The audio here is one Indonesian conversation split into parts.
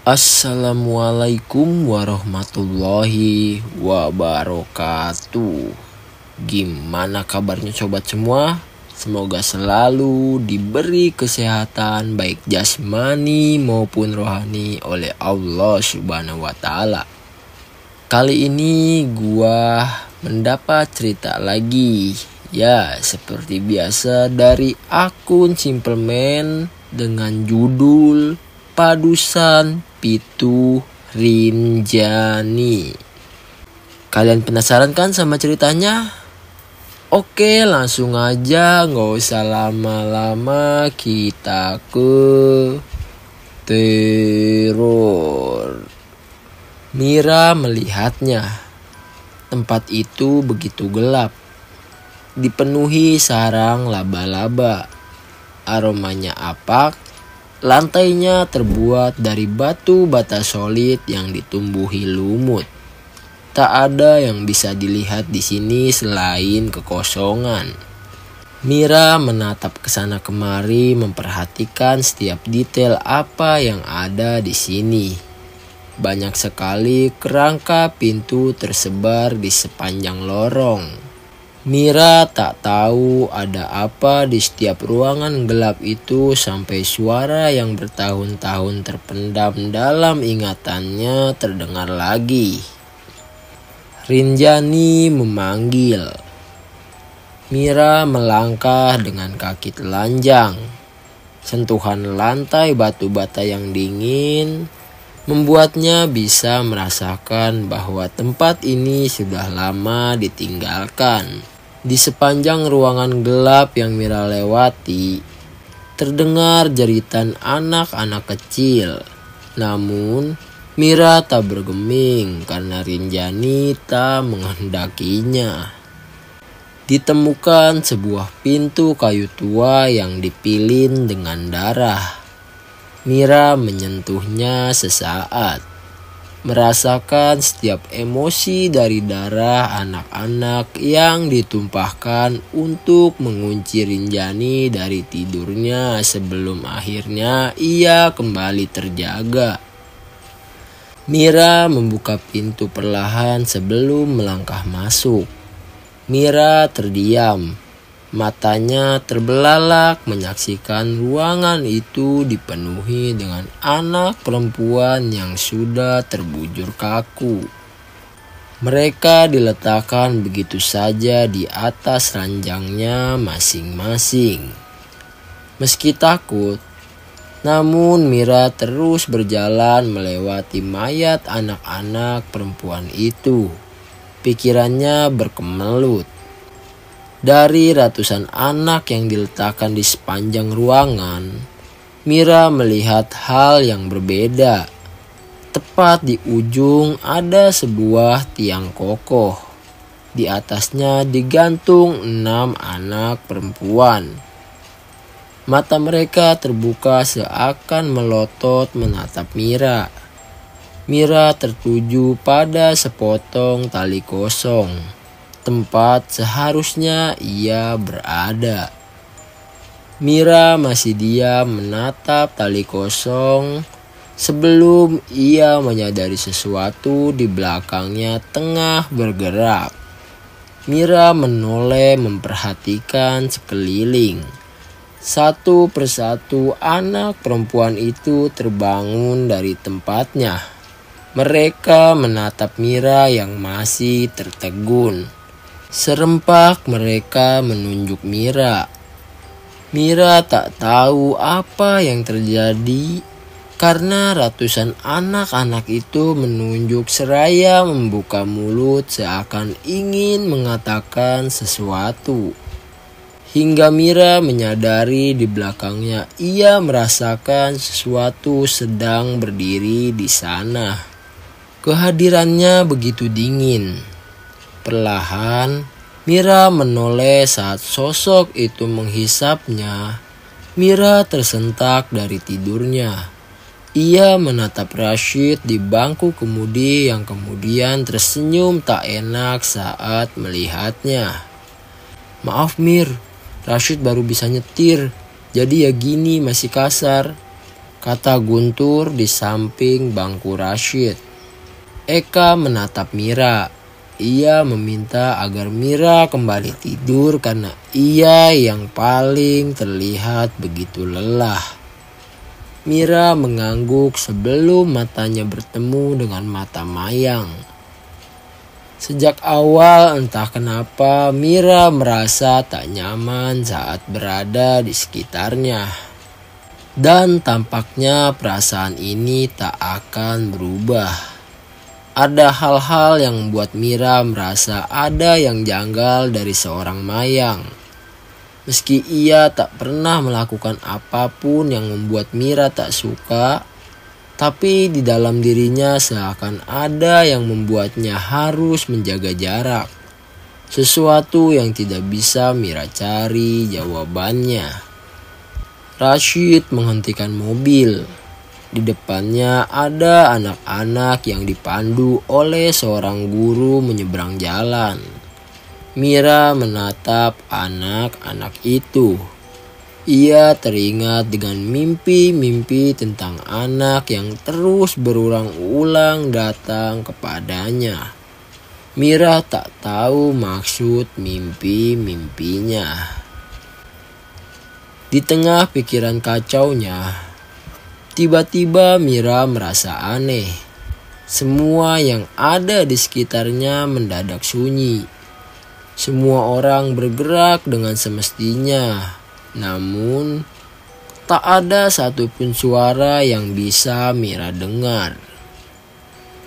Assalamualaikum warahmatullahi wabarakatuh. Gimana kabarnya sobat semua? Semoga selalu diberi kesehatan baik jasmani maupun rohani oleh Allah Subhanahu wa taala. Kali ini gua mendapat cerita lagi. Ya, seperti biasa dari akun Simpleman dengan judul Padusan Pitu Rinjani. Kalian penasaran kan sama ceritanya? Oke, langsung aja, nggak usah lama-lama, kita ke teror. Mira melihatnya. Tempat itu begitu gelap, dipenuhi sarang laba-laba. Aromanya apak. Lantainya terbuat dari batu bata solid yang ditumbuhi lumut. Tak ada yang bisa dilihat di sini selain kekosongan. Mira menatap ke sana kemari, memperhatikan setiap detail apa yang ada di sini. Banyak sekali kerangka pintu tersebar di sepanjang lorong. Mira tak tahu ada apa di setiap ruangan gelap itu sampai suara yang bertahun-tahun terpendam dalam ingatannya terdengar lagi. Rinjani memanggil. Mira melangkah dengan kaki telanjang. Sentuhan lantai batu bata yang dingin membuatnya bisa merasakan bahwa tempat ini sudah lama ditinggalkan. Di sepanjang ruangan gelap yang Mira lewati, terdengar jeritan anak-anak kecil. Namun, Mira tak bergeming karena Rinjani tak menghendakinya. Ditemukan sebuah pintu kayu tua yang dipilin dengan darah. Mira menyentuhnya sesaat, merasakan setiap emosi dari darah anak-anak yang ditumpahkan untuk mengunci Rinjani dari tidurnya sebelum akhirnya ia kembali terjaga. Mira membuka pintu perlahan sebelum melangkah masuk. Mira terdiam. Matanya terbelalak menyaksikan ruangan itu dipenuhi dengan anak perempuan yang sudah terbujur kaku. Mereka diletakkan begitu saja di atas ranjangnya masing-masing. Meski takut, namun Mira terus berjalan melewati mayat anak-anak perempuan itu. Pikirannya berkemelut. Dari ratusan anak yang diletakkan di sepanjang ruangan, Mira melihat hal yang berbeda. Tepat di ujung ada sebuah tiang kokoh. Di atasnya digantung 6 anak perempuan. Mata mereka terbuka seakan melotot menatap Mira. Mira tertuju pada sepotong tali kosong. Tempat seharusnya ia berada. Mira masih diam menatap tali kosong sebelum ia menyadari sesuatu di belakangnya tengah bergerak. Mira menoleh memperhatikan sekeliling. Satu persatu anak perempuan itu terbangun dari tempatnya. Mereka menatap Mira yang masih tertegun. Serempak mereka menunjuk Mira. Mira tak tahu apa yang terjadi karena ratusan anak-anak itu menunjuk seraya membuka mulut seakan ingin mengatakan sesuatu. Hingga Mira menyadari di belakangnya ia merasakan sesuatu sedang berdiri di sana. Kehadirannya begitu dingin. Perlahan, Mira menoleh saat sosok itu menghisapnya. Mira tersentak dari tidurnya. Ia menatap Rashid di bangku kemudi yang kemudian tersenyum tak enak saat melihatnya. "Maaf Mir, Rashid baru bisa nyetir, jadi ya gini masih kasar." kata Guntur di samping bangku Rashid. Eka menatap Mira. Ia meminta agar Mira kembali tidur karena ia yang paling terlihat begitu lelah. Mira mengangguk sebelum matanya bertemu dengan mata Mayang. Sejak awal entah kenapa Mira merasa tak nyaman saat berada di sekitarnya. Dan tampaknya perasaan ini tak akan berubah. Ada hal-hal yang membuat Mira merasa ada yang janggal dari seorang Mayang. Meski ia tak pernah melakukan apapun yang membuat Mira tak suka, tapi di dalam dirinya seakan ada yang membuatnya harus menjaga jarak. Sesuatu yang tidak bisa Mira cari jawabannya. Rashid menghentikan mobil. Di depannya ada anak-anak yang dipandu oleh seorang guru menyeberang jalan. Mira menatap anak-anak itu. Ia teringat dengan mimpi-mimpi tentang anak yang terus berulang-ulang datang kepadanya. Mira tak tahu maksud mimpi-mimpinya. Di tengah pikiran kacaunya, tiba-tiba Mira merasa aneh. Semua yang ada di sekitarnya mendadak sunyi. Semua orang bergerak dengan semestinya. Namun, tak ada satupun suara yang bisa Mira dengar.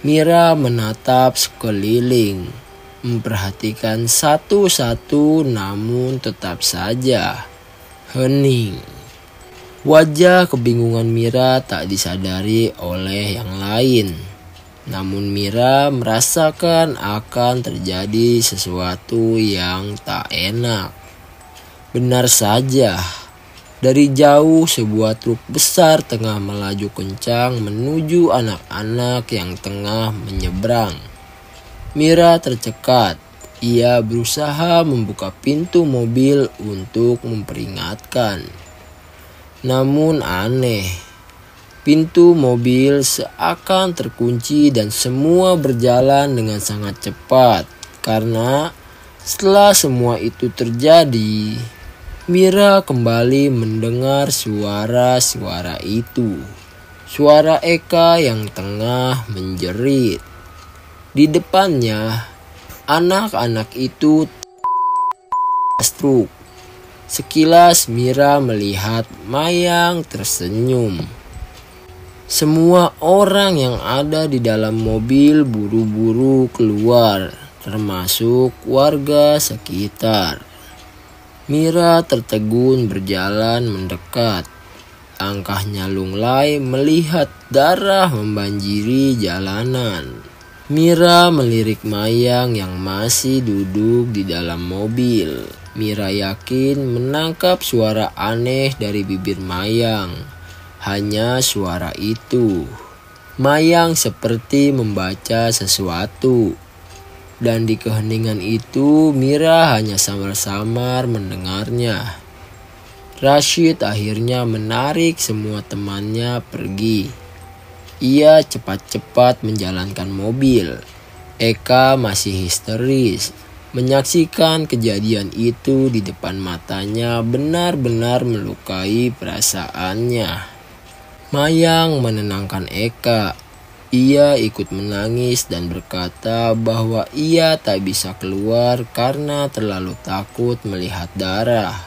Mira menatap sekeliling, memperhatikan satu-satu namun tetap saja hening. Wajah kebingungan Mira tak disadari oleh yang lain. Namun Mira merasakan akan terjadi sesuatu yang tak enak. Benar saja, dari jauh sebuah truk besar tengah melaju kencang menuju anak-anak yang tengah menyeberang. Mira tercekat. Ia berusaha membuka pintu mobil untuk memperingatkan. Namun aneh, pintu mobil seakan terkunci dan semua berjalan dengan sangat cepat. Karena setelah semua itu terjadi, Mira kembali mendengar suara-suara itu. Suara Eka yang tengah menjerit. Di depannya, anak-anak itu truk. Sekilas Mira melihat Mayang tersenyum. Semua orang yang ada di dalam mobil buru-buru keluar, termasuk warga sekitar. Mira tertegun berjalan mendekat. Langkahnya lunglai melihat darah membanjiri jalanan. Mira melirik Mayang yang masih duduk di dalam mobil. Mira yakin menangkap suara aneh dari bibir Mayang. Hanya suara itu. Mayang seperti membaca sesuatu. Dan di keheningan itu Mira hanya samar-samar mendengarnya. Rashid akhirnya menarik semua temannya pergi. Ia cepat-cepat menjalankan mobil. Eka masih histeris. Menyaksikan kejadian itu di depan matanya benar-benar melukai perasaannya. Mayang menenangkan Eka. Ia ikut menangis dan berkata bahwa ia tak bisa keluar karena terlalu takut melihat darah.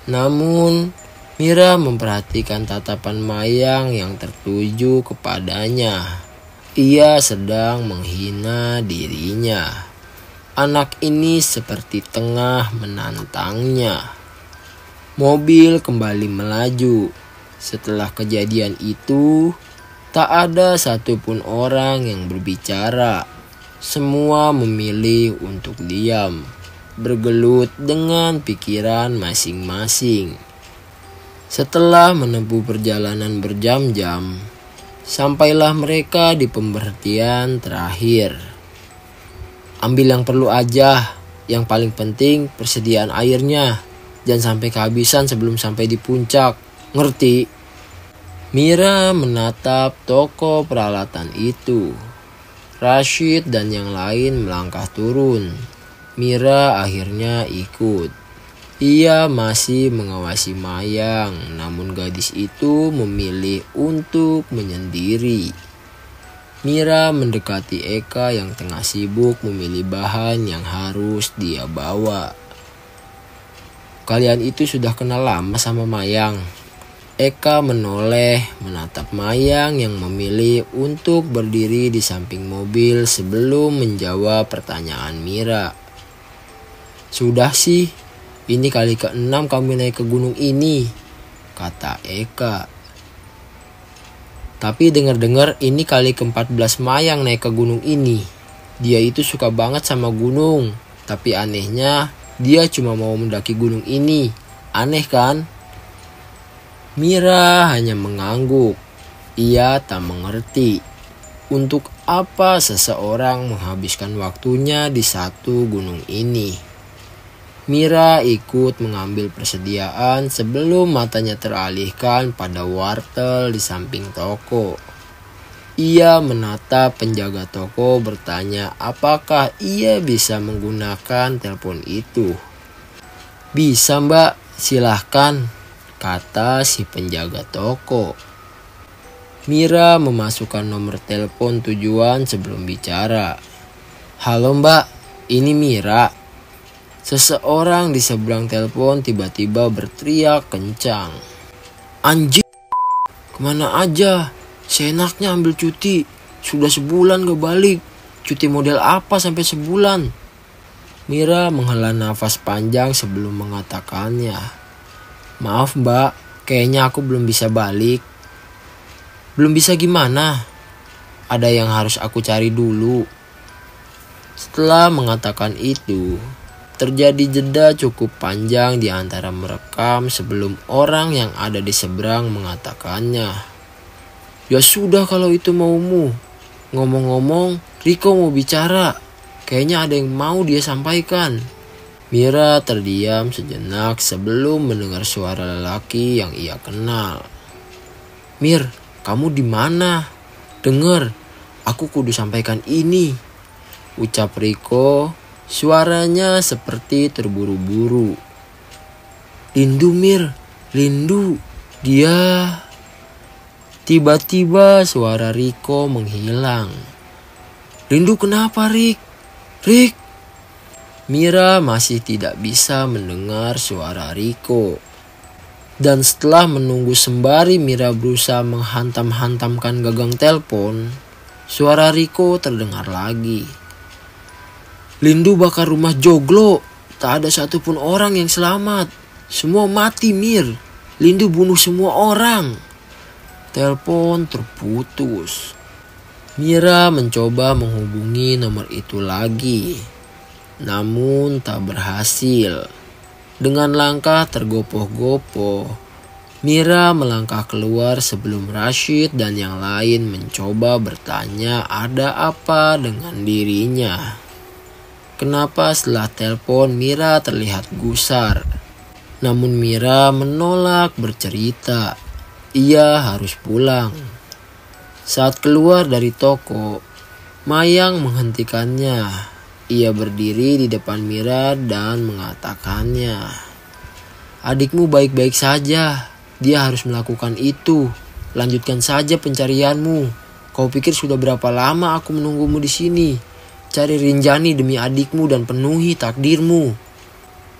Namun, Mira memperhatikan tatapan Mayang yang tertuju kepadanya. Ia sedang menghina dirinya. Anak ini seperti tengah menantangnya. Mobil kembali melaju. Setelah kejadian itu, tak ada satupun orang yang berbicara. Semua memilih untuk diam, bergelut dengan pikiran masing-masing. Setelah menempuh perjalanan berjam-jam, sampailah mereka di pemberhentian terakhir. Ambil yang perlu aja, yang paling penting persediaan airnya. Jangan sampai kehabisan sebelum sampai di puncak, ngerti? Mira menatap toko peralatan itu. Rashid dan yang lain melangkah turun. Mira akhirnya ikut. Ia masih mengawasi Mayang, namun gadis itu memilih untuk menyendiri. Mira mendekati Eka yang tengah sibuk memilih bahan yang harus dia bawa. Kalian itu sudah kenal lama sama Mayang? Eka menoleh menatap Mayang yang memilih untuk berdiri di samping mobil sebelum menjawab pertanyaan Mira. Sudah sih, ini kali ke-6 kami naik ke gunung ini, kata Eka. Tapi dengar-dengar ini kali ke-14 Mayang naik ke gunung ini. Dia itu suka banget sama gunung, tapi anehnya dia cuma mau mendaki gunung ini. Aneh kan? Mira hanya mengangguk. Ia tak mengerti untuk apa seseorang menghabiskan waktunya di satu gunung ini. Mira ikut mengambil persediaan sebelum matanya teralihkan pada wartel di samping toko. Ia menatap penjaga toko bertanya apakah ia bisa menggunakan telepon itu. Bisa mbak, silahkan, kata si penjaga toko. Mira memasukkan nomor telepon tujuan sebelum bicara. Halo mbak, ini Mira. Seseorang di seberang telepon tiba-tiba berteriak kencang. Anjing, kemana aja? Seenaknya ambil cuti. Sudah sebulan gak balik. Cuti model apa sampai sebulan? Mira menghela nafas panjang sebelum mengatakannya. Maaf mbak, kayaknya aku belum bisa balik. Belum bisa gimana? Ada yang harus aku cari dulu. Setelah mengatakan itu, terjadi jeda cukup panjang di antara merekam sebelum orang yang ada di seberang mengatakannya. Ya sudah kalau itu maumu. Ngomong-ngomong, Riko mau bicara. Kayaknya ada yang mau dia sampaikan. Mira terdiam sejenak sebelum mendengar suara lelaki yang ia kenal. Mir, kamu di mana? Dengar, aku kudu sampaikan ini, ucap Riko. Suaranya seperti terburu-buru. Lindu Mir, Lindu, dia. Tiba-tiba suara Riko menghilang. Lindu kenapa Rik? Rik? Mira masih tidak bisa mendengar suara Riko. Dan setelah menunggu sembari Mira berusaha menghantam-hantamkan gagang telepon, suara Riko terdengar lagi. Lindu bakar rumah joglo. Tak ada satupun orang yang selamat. Semua mati Mir. Lindu bunuh semua orang. Telepon terputus. Mira mencoba menghubungi nomor itu lagi. Namun tak berhasil. Dengan langkah tergopoh-gopoh, Mira melangkah keluar sebelum Rashid dan yang lain mencoba bertanya ada apa dengan dirinya. Kenapa setelah telepon Mira terlihat gusar? Namun Mira menolak bercerita. Ia harus pulang. Saat keluar dari toko, Mayang menghentikannya. Ia berdiri di depan Mira dan mengatakannya. Adikmu baik-baik saja. Dia harus melakukan itu. Lanjutkan saja pencarianmu. Kau pikir sudah berapa lama aku menunggumu di sini? Cari Rinjani demi adikmu dan penuhi takdirmu.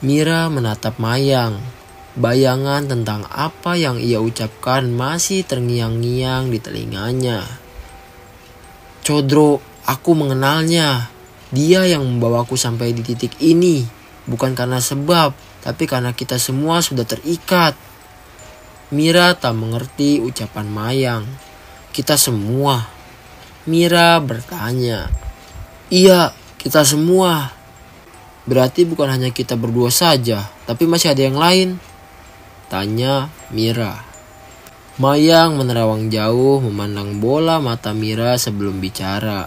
Mira menatap Mayang. Bayangan tentang apa yang ia ucapkan masih terngiang-ngiang di telinganya. Codro, aku mengenalnya. Dia yang membawaku sampai di titik ini. Bukan karena sebab, tapi karena kita semua sudah terikat. Mira tak mengerti ucapan Mayang. Kita semua. Mira bertanya. Iya, kita semua. Berarti bukan hanya kita berdua saja, tapi masih ada yang lain? Tanya Mira. Mayang menerawang jauh memandang bola mata Mira sebelum bicara.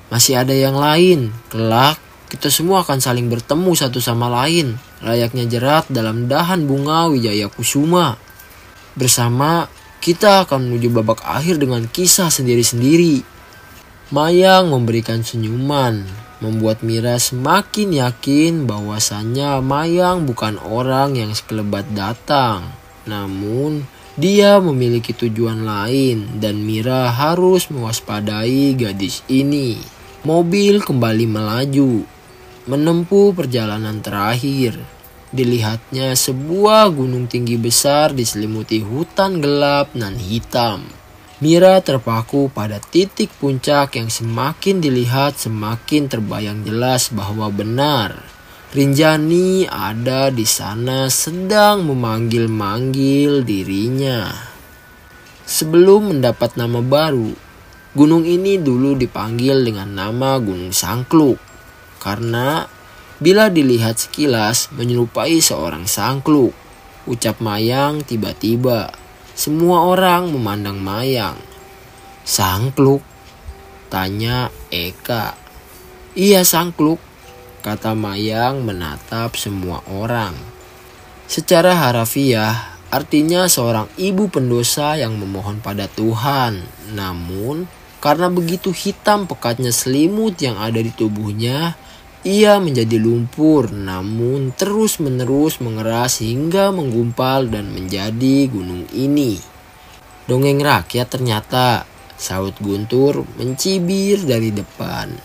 Masih ada yang lain. Kelak, kita semua akan saling bertemu satu sama lain. Layaknya jerat dalam dahan bunga Wijaya Kusuma. Bersama Kita akan menuju babak akhir dengan kisah sendiri-sendiri. Mayang memberikan senyuman, membuat Mira semakin yakin bahwasannya Mayang bukan orang yang sekelebat datang. Namun, dia memiliki tujuan lain dan Mira harus mewaspadai gadis ini. Mobil kembali melaju, menempuh perjalanan terakhir. Dilihatnya sebuah gunung tinggi besar diselimuti hutan gelap nan hitam. Mira terpaku pada titik puncak yang semakin dilihat semakin terbayang jelas bahwa benar. Rinjani ada di sana sedang memanggil-manggil dirinya. Sebelum mendapat nama baru, gunung ini dulu dipanggil dengan nama Gunung Sangkluk. Karena bila dilihat sekilas menyerupai seorang sangkluk, ucap Mayang tiba-tiba. Semua orang memandang Mayang. Sangkluk? Tanya Eka. Iya sangkluk, kata Mayang menatap semua orang. Secara harafiah, artinya seorang ibu pendosa yang memohon pada Tuhan. Namun, karena begitu hitam pekatnya selimut yang ada di tubuhnya, ia menjadi lumpur, namun terus-menerus mengeras hingga menggumpal dan menjadi gunung ini. Dongeng rakyat ternyata, saut Guntur mencibir dari depan.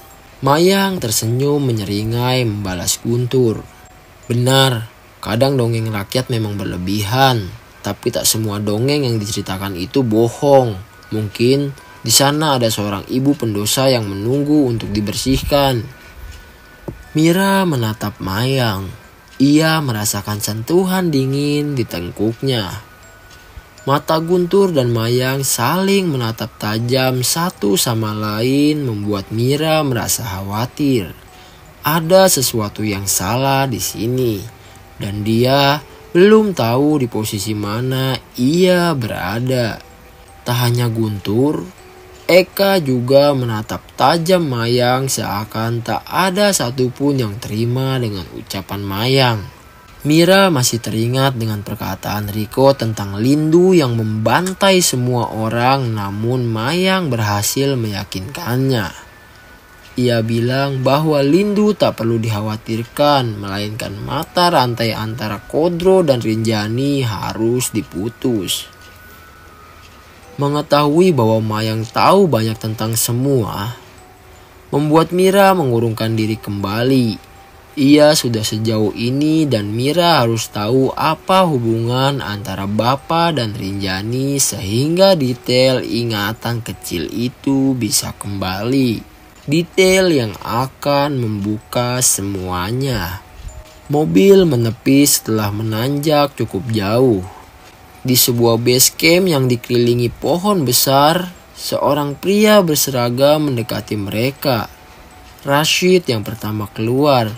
Mayang tersenyum menyeringai membalas Guntur. Benar, kadang dongeng rakyat memang berlebihan, tapi tak semua dongeng yang diceritakan itu bohong. Mungkin di sana ada seorang ibu pendosa yang menunggu untuk dibersihkan. Mira menatap Mayang. Ia merasakan sentuhan dingin di tengkuknya. Mata Guntur dan Mayang saling menatap tajam satu sama lain membuat Mira merasa khawatir. Ada sesuatu yang salah di sini dan dia belum tahu di posisi mana ia berada. Tak hanya Guntur, Eka juga menatap tajam Mayang seakan tak ada satupun yang terima dengan ucapan Mayang. Mira masih teringat dengan perkataan Riko tentang Lindu yang membantai semua orang, namun Mayang berhasil meyakinkannya. Ia bilang bahwa Lindu tak perlu dikhawatirkan, melainkan mata rantai antara Kodro dan Rinjani harus diputus. Mengetahui bahwa Mayang tahu banyak tentang semua, membuat Mira mengurungkan diri kembali. Ia sudah sejauh ini dan Mira harus tahu apa hubungan antara Bapa dan Rinjani sehingga detail ingatan kecil itu bisa kembali. Detail yang akan membuka semuanya. Mobil menepi setelah menanjak cukup jauh. Di sebuah base camp yang dikelilingi pohon besar, seorang pria berseragam mendekati mereka. Rashid yang pertama keluar.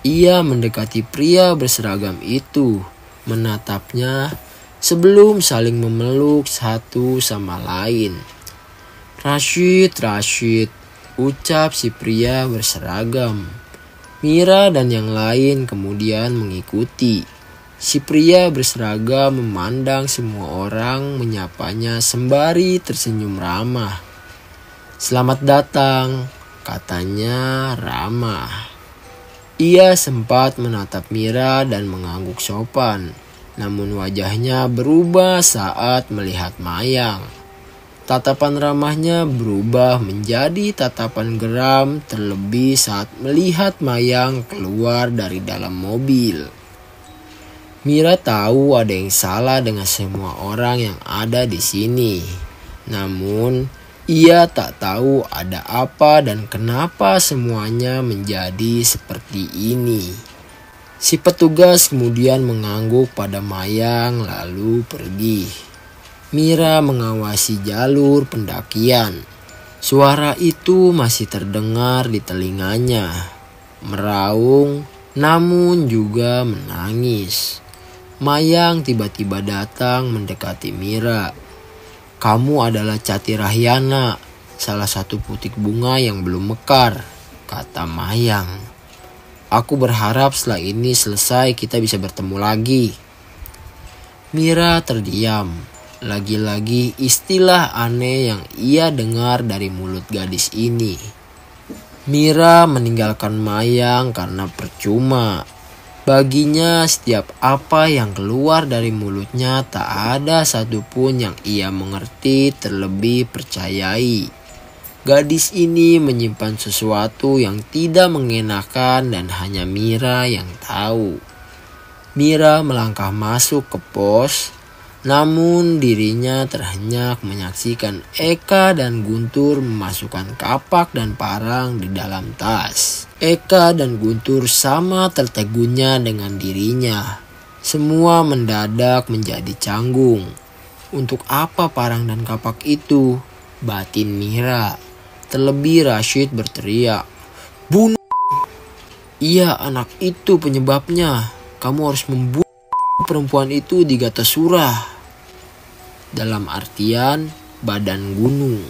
Ia mendekati pria berseragam itu, menatapnya sebelum saling memeluk satu sama lain. Rashid, ucap si pria berseragam. Mira dan yang lain kemudian mengikuti. Si pria berseragam memandang semua orang, menyapanya sembari tersenyum ramah. Selamat datang, katanya ramah. Ia sempat menatap Mira dan mengangguk sopan, namun wajahnya berubah saat melihat Mayang. Tatapan ramahnya berubah menjadi tatapan geram, terlebih saat melihat Mayang keluar dari dalam mobil. Mira tahu ada yang salah dengan semua orang yang ada di sini. Namun, ia tak tahu ada apa dan kenapa semuanya menjadi seperti ini. Si petugas kemudian mengangguk pada Mayang lalu pergi. Mira mengawasi jalur pendakian. Suara itu masih terdengar di telinganya. Meraung, namun juga menangis. Mayang tiba-tiba datang mendekati Mira. Kamu adalah Cati Rahyana, salah satu putik bunga yang belum mekar, kata Mayang. Aku berharap setelah ini selesai kita bisa bertemu lagi. Mira terdiam. Lagi-lagi istilah aneh yang ia dengar dari mulut gadis ini. Mira meninggalkan Mayang karena percuma. Baginya setiap apa yang keluar dari mulutnya tak ada satupun yang ia mengerti terlebih percayai. Gadis ini menyimpan sesuatu yang tidak mengenakan dan hanya Mira yang tahu. Mira melangkah masuk ke pos, namun dirinya terhenyak menyaksikan Eka dan Guntur memasukkan kapak dan parang di dalam tas. Eka dan Guntur sama tertegunnya dengan dirinya. Semua mendadak menjadi canggung. Untuk apa parang dan kapak itu? Batin Mira. Terlebih Rashid berteriak, "Bunuh! Iya, anak itu penyebabnya. Kamu harus membunuh perempuan itu di Gatasura." Dalam artian badan gunung.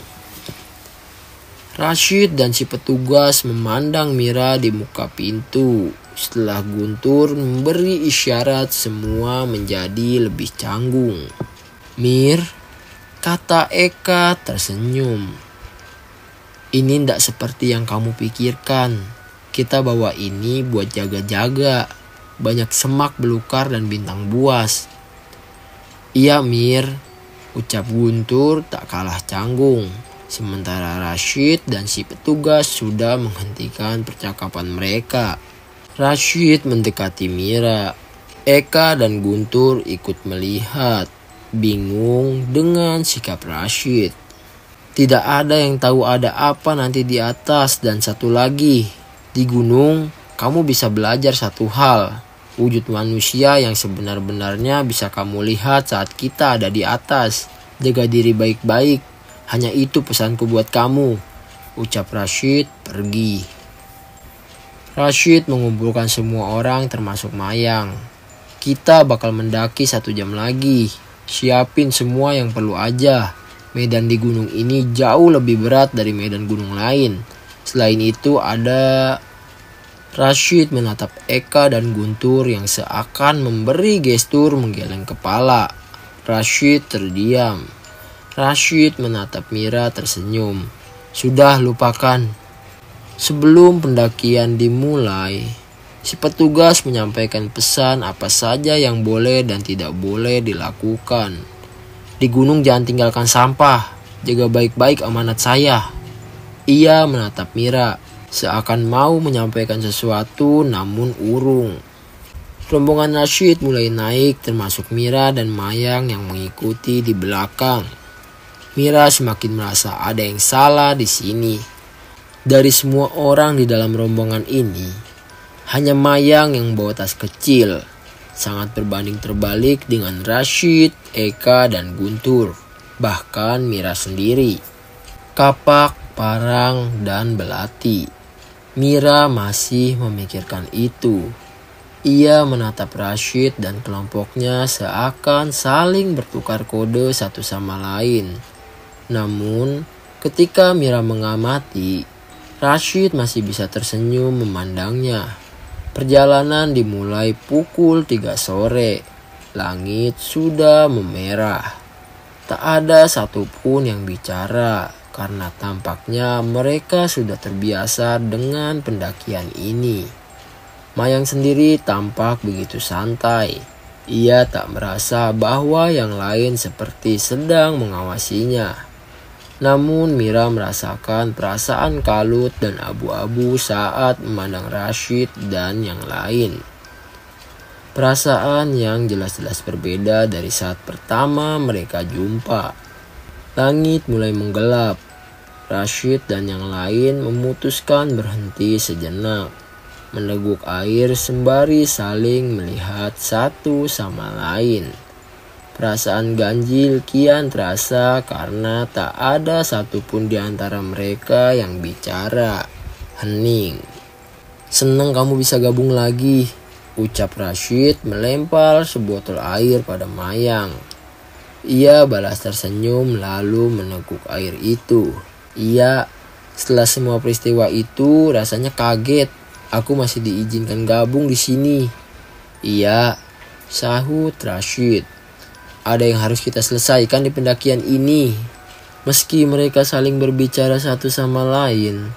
Rashid dan si petugas memandang Mira di muka pintu. Setelah Guntur memberi isyarat, semua menjadi lebih canggung. "Mir," kata Eka tersenyum. "Ini ndak seperti yang kamu pikirkan. Kita bawa ini buat jaga-jaga. Banyak semak belukar dan bintang buas." "Iya Mir," ucap Guntur tak kalah canggung. Sementara Rashid dan si petugas sudah menghentikan percakapan mereka. Rashid mendekati Mira. Eka dan Guntur ikut melihat, bingung dengan sikap Rashid. Tidak ada yang tahu ada apa nanti di atas, dan satu lagi, di gunung kamu bisa belajar satu hal. Wujud manusia yang sebenar-benarnya bisa kamu lihat saat kita ada di atas. Jaga diri baik-baik. Hanya itu pesanku buat kamu, ucap Rashid pergi. Rashid mengumpulkan semua orang termasuk Mayang. "Kita bakal mendaki 1 jam lagi. Siapin semua yang perlu aja. Medan di gunung ini jauh lebih berat dari medan gunung lain. Selain itu ada..." Rashid menatap Eka dan Guntur yang seakan memberi gestur menggeleng kepala. Rashid terdiam. Rashid menatap Mira tersenyum. "Sudah, lupakan." Sebelum pendakian dimulai, si petugas menyampaikan pesan apa saja yang boleh dan tidak boleh dilakukan. "Di gunung jangan tinggalkan sampah. Jaga baik-baik amanat saya." Ia menatap Mira, seakan mau menyampaikan sesuatu namun urung. Rombongan Rashid mulai naik, termasuk Mira dan Mayang yang mengikuti di belakang. Mira semakin merasa ada yang salah di sini. Dari semua orang di dalam rombongan ini, hanya Mayang yang bawa tas kecil, sangat berbanding terbalik dengan Rashid, Eka, dan Guntur. Bahkan Mira sendiri. Kapak, parang, dan belati. Mira masih memikirkan itu. Ia menatap Rashid dan kelompoknya seakan saling bertukar kode satu sama lain. Namun, ketika Mira mengamati, Rashid masih bisa tersenyum memandangnya. Perjalanan dimulai pukul 3 sore. Langit sudah memerah. Tak ada satupun yang bicara, karena tampaknya mereka sudah terbiasa dengan pendakian ini. Mayang sendiri tampak begitu santai. Ia tak merasa bahwa yang lain seperti sedang mengawasinya. Namun Mira merasakan perasaan kalut dan abu-abu saat memandang Rashid dan yang lain. Perasaan yang jelas-jelas berbeda dari saat pertama mereka jumpa. Langit mulai menggelap. Rashid dan yang lain memutuskan berhenti sejenak, meneguk air sembari saling melihat satu sama lain. Perasaan ganjil kian terasa karena tak ada satupun di antara mereka yang bicara. Hening. "Senang kamu bisa gabung lagi," ucap Rashid melempar sebotol air pada Mayang. Ia balas tersenyum lalu meneguk air itu. "Iya, setelah semua peristiwa itu rasanya kaget. Aku masih diizinkan gabung di sini." "Iya," sahut Rashid. ada yang harus kita selesaikan di pendakian ini. Meski mereka saling berbicara satu sama lain,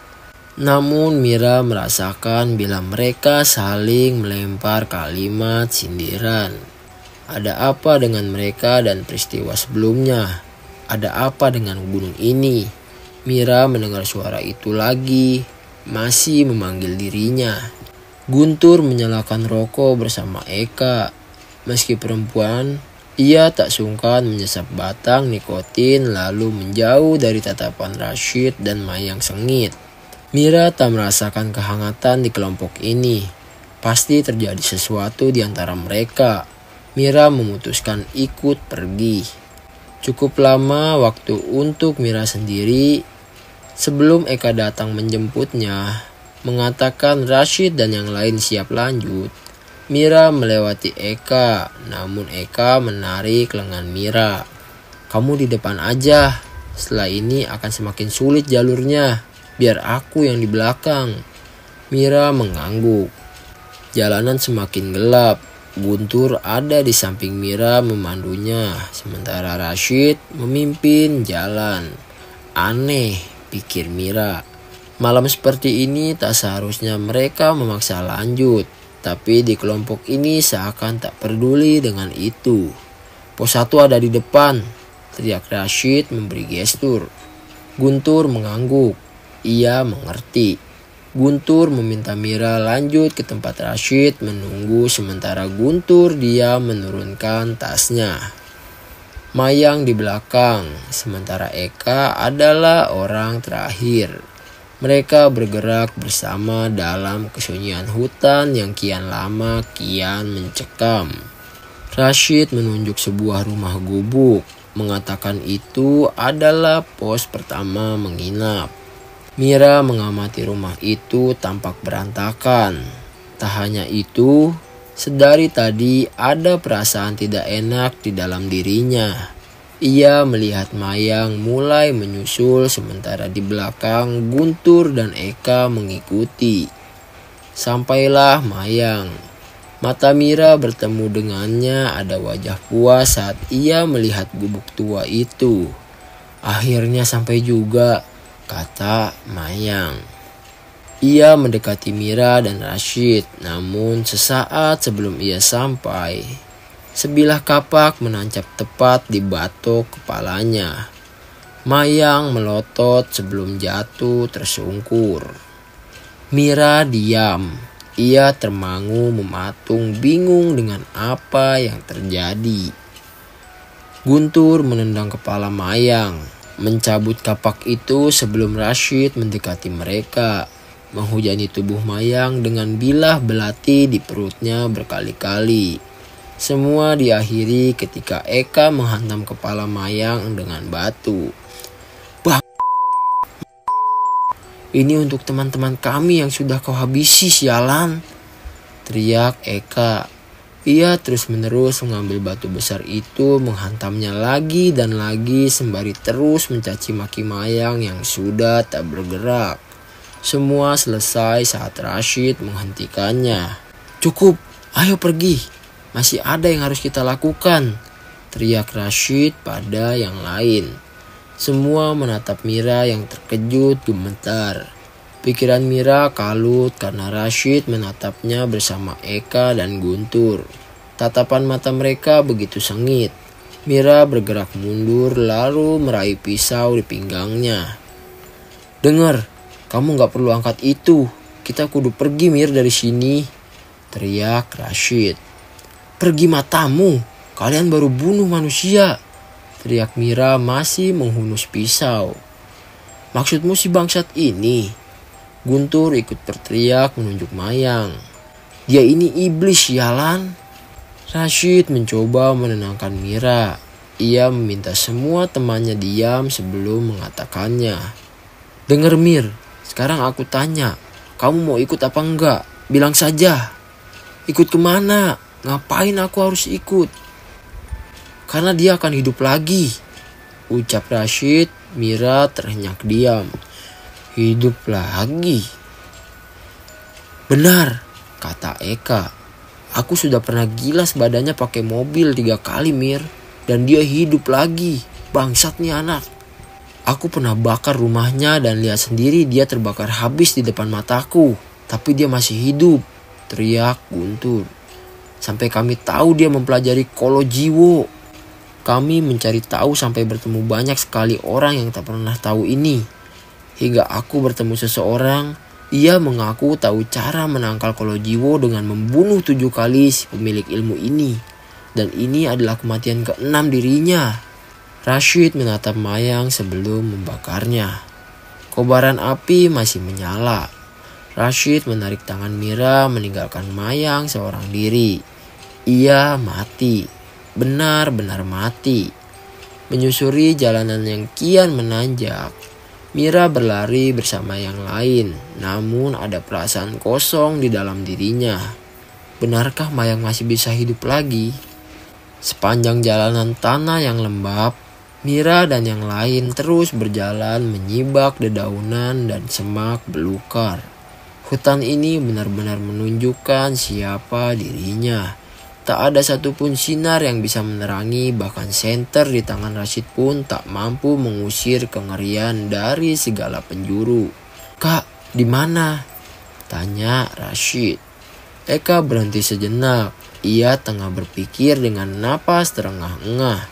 namun Mira merasakan bila mereka saling melempar kalimat sindiran. Ada apa dengan mereka dan peristiwa sebelumnya? Ada apa dengan gunung ini? Mira mendengar suara itu lagi, masih memanggil dirinya. Guntur menyalakan rokok bersama Eka. Meski perempuan, ia tak sungkan menyesap batang nikotin lalu menjauh dari tatapan Rashid dan Mayang sengit. Mira tak merasakan kehangatan di kelompok ini. Pasti terjadi sesuatu di antara mereka. Mira memutuskan ikut pergi. Cukup lama waktu untuk Mira sendiri sebelum Eka datang menjemputnya, mengatakan Rashid dan yang lain siap lanjut. Mira melewati Eka, namun Eka menarik lengan Mira. "Kamu di depan aja, setelah ini akan semakin sulit jalurnya. Biar aku yang di belakang." Mira mengangguk. Jalanan semakin gelap. Guntur ada di samping Mira memandunya, sementara Rashid memimpin jalan. Aneh, pikir Mira. Malam seperti ini tak seharusnya mereka memaksa lanjut, tapi di kelompok ini seakan tak peduli dengan itu. "Pos 1 ada di depan," teriak Rashid memberi gestur. Guntur mengangguk. Ia mengerti. Guntur meminta Mira lanjut ke tempat Rashid menunggu sementara Guntur dia menurunkan tasnya. Mayang di belakang, sementara Eka adalah orang terakhir. Mereka bergerak bersama dalam kesunyian hutan yang kian lama kian mencekam. Rashid menunjuk sebuah rumah gubuk, mengatakan itu adalah pos pertama menginap. Mira mengamati rumah itu tampak berantakan. Tak hanya itu, sedari tadi ada perasaan tidak enak di dalam dirinya. Ia melihat Mayang mulai menyusul sementara di belakang Guntur dan Eka mengikuti. Sampailah Mayang. Mata Mira bertemu dengannya, ada wajah puas saat ia melihat gubuk tua itu. "Akhirnya sampai juga," kata Mayang. Ia mendekati Mira dan Rashid, namun sesaat sebelum ia sampai, sebilah kapak menancap tepat di batok kepalanya. Mayang melotot sebelum jatuh tersungkur. Mira diam. Ia termangu mematung bingung dengan apa yang terjadi. Guntur menendang kepala Mayang, mencabut kapak itu sebelum Rashid mendekati mereka, menghujani tubuh Mayang dengan bilah belati di perutnya berkali-kali. Semua diakhiri ketika Eka menghantam kepala Mayang dengan batu. "Bah, ini untuk teman-teman kami yang sudah kau habisi, sialan!" teriak Eka. Ia terus-menerus mengambil batu besar itu, menghantamnya lagi dan lagi sembari terus mencaci maki Mayang yang sudah tak bergerak. Semua selesai saat Rashid menghentikannya. "Cukup, ayo pergi. Masih ada yang harus kita lakukan," teriak Rashid pada yang lain. Semua menatap Mira yang terkejut gemetar. Pikiran Mira kalut karena Rashid menatapnya bersama Eka dan Guntur. Tatapan mata mereka begitu sengit. Mira bergerak mundur lalu meraih pisau di pinggangnya. "Dengar, kamu gak perlu angkat itu. Kita kudu pergi Mir dari sini," teriak Rashid. "Pergi matamu, kalian baru bunuh manusia," teriak Mira masih menghunus pisau. "Maksudmu si bangsat ini?" Guntur ikut berteriak menunjuk Mayang. "Dia ini iblis, sialan!" Rashid mencoba menenangkan Mira. Ia meminta semua temannya diam sebelum mengatakannya. "Dengar Mir, sekarang aku tanya, kamu mau ikut apa enggak? Bilang saja." "Ikut kemana? Ngapain aku harus ikut?" "Karena dia akan hidup lagi," ucap Rashid. Mira terhenyak diam. "Hidup lagi?" "Benar," kata Eka. "Aku sudah pernah gilas badannya pakai mobil 3 kali Mir. Dan dia hidup lagi. Bangsat nih anak. Aku pernah bakar rumahnya dan lihat sendiri dia terbakar habis di depan mataku. Tapi dia masih hidup, teriak Guntur. Sampai kami tahu dia mempelajari Kolojiwo. Kami mencari tahu sampai bertemu banyak sekali orang yang tak pernah tahu ini. Hingga aku bertemu seseorang, ia mengaku tahu cara menangkal Kolojiwo dengan membunuh 7 kali si pemilik ilmu ini. Dan ini adalah kematian ke-6 dirinya. Rashid menatap Mayang sebelum membakarnya. Kobaran api masih menyala. Rashid menarik tangan Mira meninggalkan Mayang seorang diri. Ia mati. Benar-benar mati. Menyusuri jalanan yang kian menanjak, Mira berlari bersama yang lain. Namun ada perasaan kosong di dalam dirinya. Benarkah Mayang masih bisa hidup lagi? Sepanjang jalanan tanah yang lembab, Mira dan yang lain terus berjalan menyibak dedaunan dan semak belukar. Hutan ini benar-benar menunjukkan siapa dirinya. Tak ada satupun sinar yang bisa menerangi, bahkan senter di tangan Rashid pun tak mampu mengusir kengerian dari segala penjuru. "Kak, di mana?" tanya Rashid. Eka berhenti sejenak. Ia tengah berpikir dengan napas terengah-engah.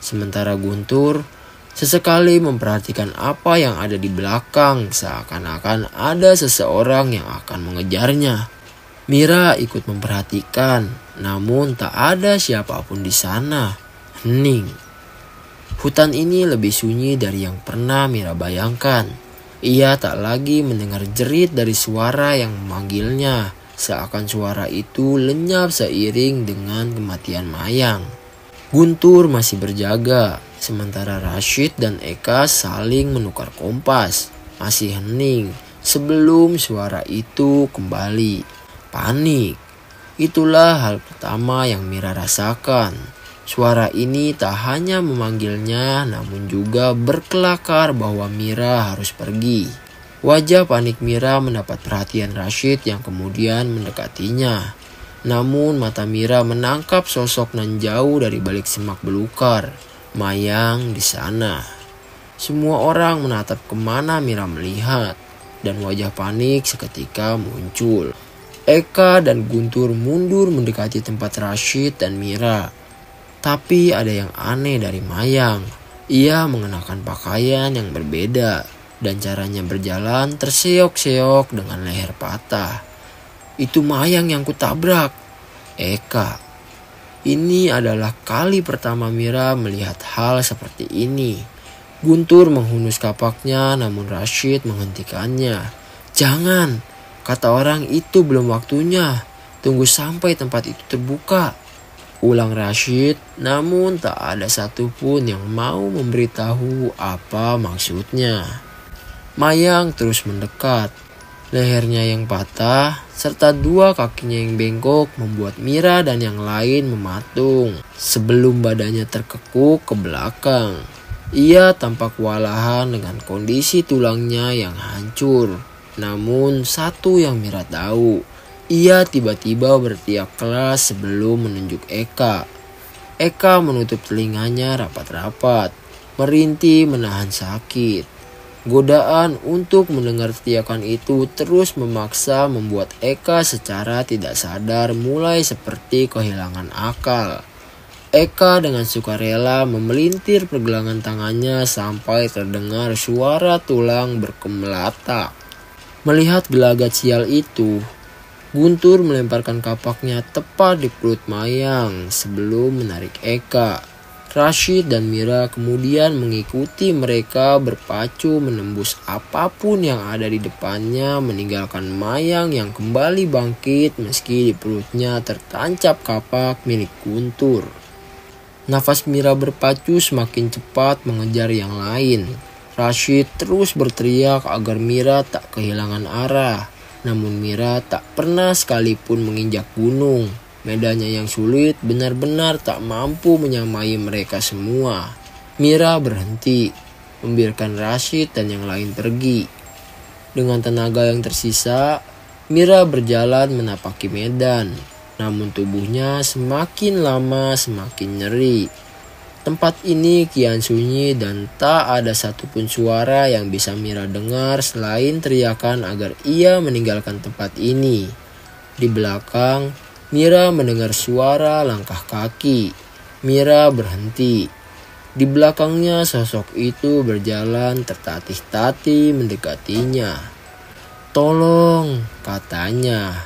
Sementara Guntur sesekali memperhatikan apa yang ada di belakang, seakan-akan ada seseorang yang akan mengejarnya. Mira ikut memperhatikan, namun tak ada siapapun di sana. Hening. Hutan ini lebih sunyi dari yang pernah Mira bayangkan. Ia tak lagi mendengar jerit dari suara yang memanggilnya. Seakan suara itu lenyap seiring dengan kematian Mayang. Guntur masih berjaga, sementara Rashid dan Eka saling menukar kompas. Masih hening sebelum suara itu kembali. Panik. Itulah hal pertama yang Mira rasakan. Suara ini tak hanya memanggilnya, namun juga berkelakar bahwa Mira harus pergi. Wajah panik Mira mendapat perhatian Rashid yang kemudian mendekatinya. Namun mata Mira menangkap sosok nan jauh dari balik semak belukar. Mayang di sana. Semua orang menatap kemana Mira melihat. Dan wajah panik seketika muncul. Eka dan Guntur mundur mendekati tempat Rashid dan Mira. Tapi ada yang aneh dari Mayang. Ia mengenakan pakaian yang berbeda. Dan caranya berjalan terseok-seok dengan leher patah. "Itu Mayang yang kutabrak." Eka. Ini adalah kali pertama Mira melihat hal seperti ini. Guntur menghunus kapaknya, namun Rashid menghentikannya. "Jangan, kata orang itu belum waktunya. Tunggu sampai tempat itu terbuka," ulang Rashid, namun tak ada satupun yang mau memberitahu apa maksudnya. Mayang terus mendekat. Lehernya yang patah serta 2 kakinya yang bengkok membuat Mira dan yang lain mematung sebelum badannya terkekuk ke belakang. Ia tampak kewalahan dengan kondisi tulangnya yang hancur. Namun satu yang Mira tahu, ia tiba-tiba berteriak keras sebelum menunjuk Eka. Eka menutup telinganya rapat-rapat, merintih menahan sakit. Godaan untuk mendengar teriakan itu terus memaksa membuat Eka secara tidak sadar mulai seperti kehilangan akal. Eka dengan sukarela memelintir pergelangan tangannya sampai terdengar suara tulang berkemelatak. Melihat gelagat sial itu, Guntur melemparkan kapaknya tepat di perut Mayang sebelum menarik Eka. Rashid dan Mira kemudian mengikuti mereka berpacu menembus apapun yang ada di depannya, meninggalkan Mayang yang kembali bangkit meski di perutnya tertancap kapak milik Guntur. Nafas Mira berpacu semakin cepat mengejar yang lain. Rashid terus berteriak agar Mira tak kehilangan arah. Namun Mira tak pernah sekalipun menginjak gunung. Medannya yang sulit benar-benar tak mampu menyamai mereka semua. Mira berhenti, membiarkan Rashid dan yang lain pergi. Dengan tenaga yang tersisa, Mira berjalan menapaki medan. Namun tubuhnya semakin lama semakin nyeri. Tempat ini kian sunyi dan tak ada satupun suara yang bisa Mira dengar selain teriakan agar ia meninggalkan tempat ini. Di belakang, Mira mendengar suara langkah kaki. Mira berhenti. Di belakangnya sosok itu berjalan tertatih-tatih mendekatinya. "Tolong," katanya.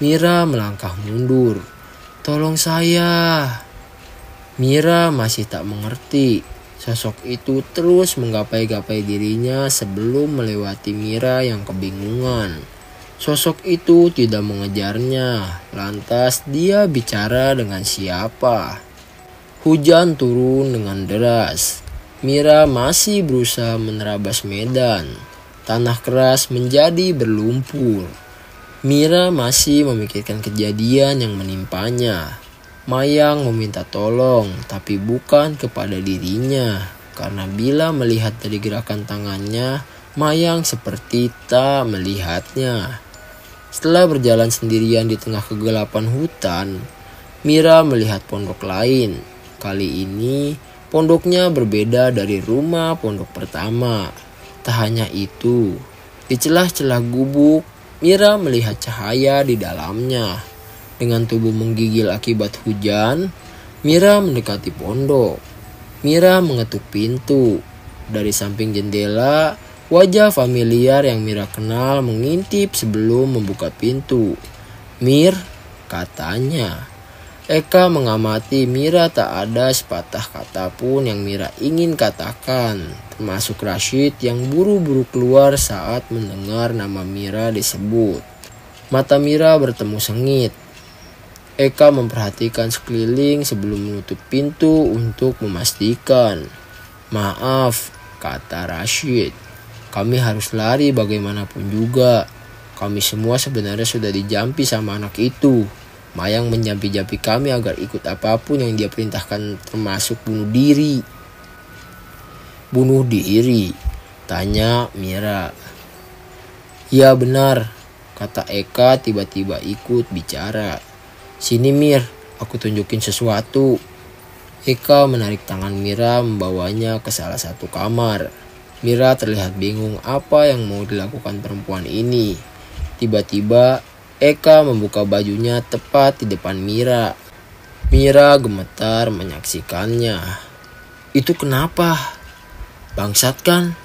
Mira melangkah mundur. "Tolong saya." Mira masih tak mengerti. Sosok itu terus menggapai-gapai dirinya sebelum melewati Mira yang kebingungan. Sosok itu tidak mengejarnya. Lantas dia bicara dengan siapa? Hujan turun dengan deras. Mira masih berusaha menerabas medan. Tanah keras menjadi berlumpur. Mira masih memikirkan kejadian yang menimpanya. Mayang meminta tolong, tapi bukan kepada dirinya. Karena bila melihat dari gerakan tangannya, Mayang seperti tak melihatnya. Setelah berjalan sendirian di tengah kegelapan hutan, Mira melihat pondok lain. Kali ini, pondoknya berbeda dari rumah pondok pertama. Tak hanya itu, di celah-celah gubuk, Mira melihat cahaya di dalamnya. Dengan tubuh menggigil akibat hujan, Mira mendekati pondok. Mira mengetuk pintu. Dari samping jendela, wajah familiar yang Mira kenal mengintip sebelum membuka pintu. "Mir," katanya. Eka mengamati Mira, tak ada sepatah kata pun yang Mira ingin katakan, termasuk Rashid yang buru-buru keluar saat mendengar nama Mira disebut. Mata Mira bertemu sengit. Eka memperhatikan sekeliling sebelum menutup pintu untuk memastikan. "Maaf," kata Rashid. "Kami harus lari bagaimanapun juga. Kami semua sebenarnya sudah dijampi sama anak itu. Mayang menjampi-jampi kami agar ikut apapun yang dia perintahkan, termasuk bunuh diri." "Bunuh diri?" tanya Mira. "Ya benar," kata Eka tiba-tiba ikut bicara. "Sini Mir, aku tunjukin sesuatu." Eka menarik tangan Mira membawanya ke salah satu kamar. Mira terlihat bingung apa yang mau dilakukan perempuan ini. Tiba-tiba Eka membuka bajunya tepat di depan Mira. Mira gemetar menyaksikannya. "Itu kenapa? Bangsat kan?"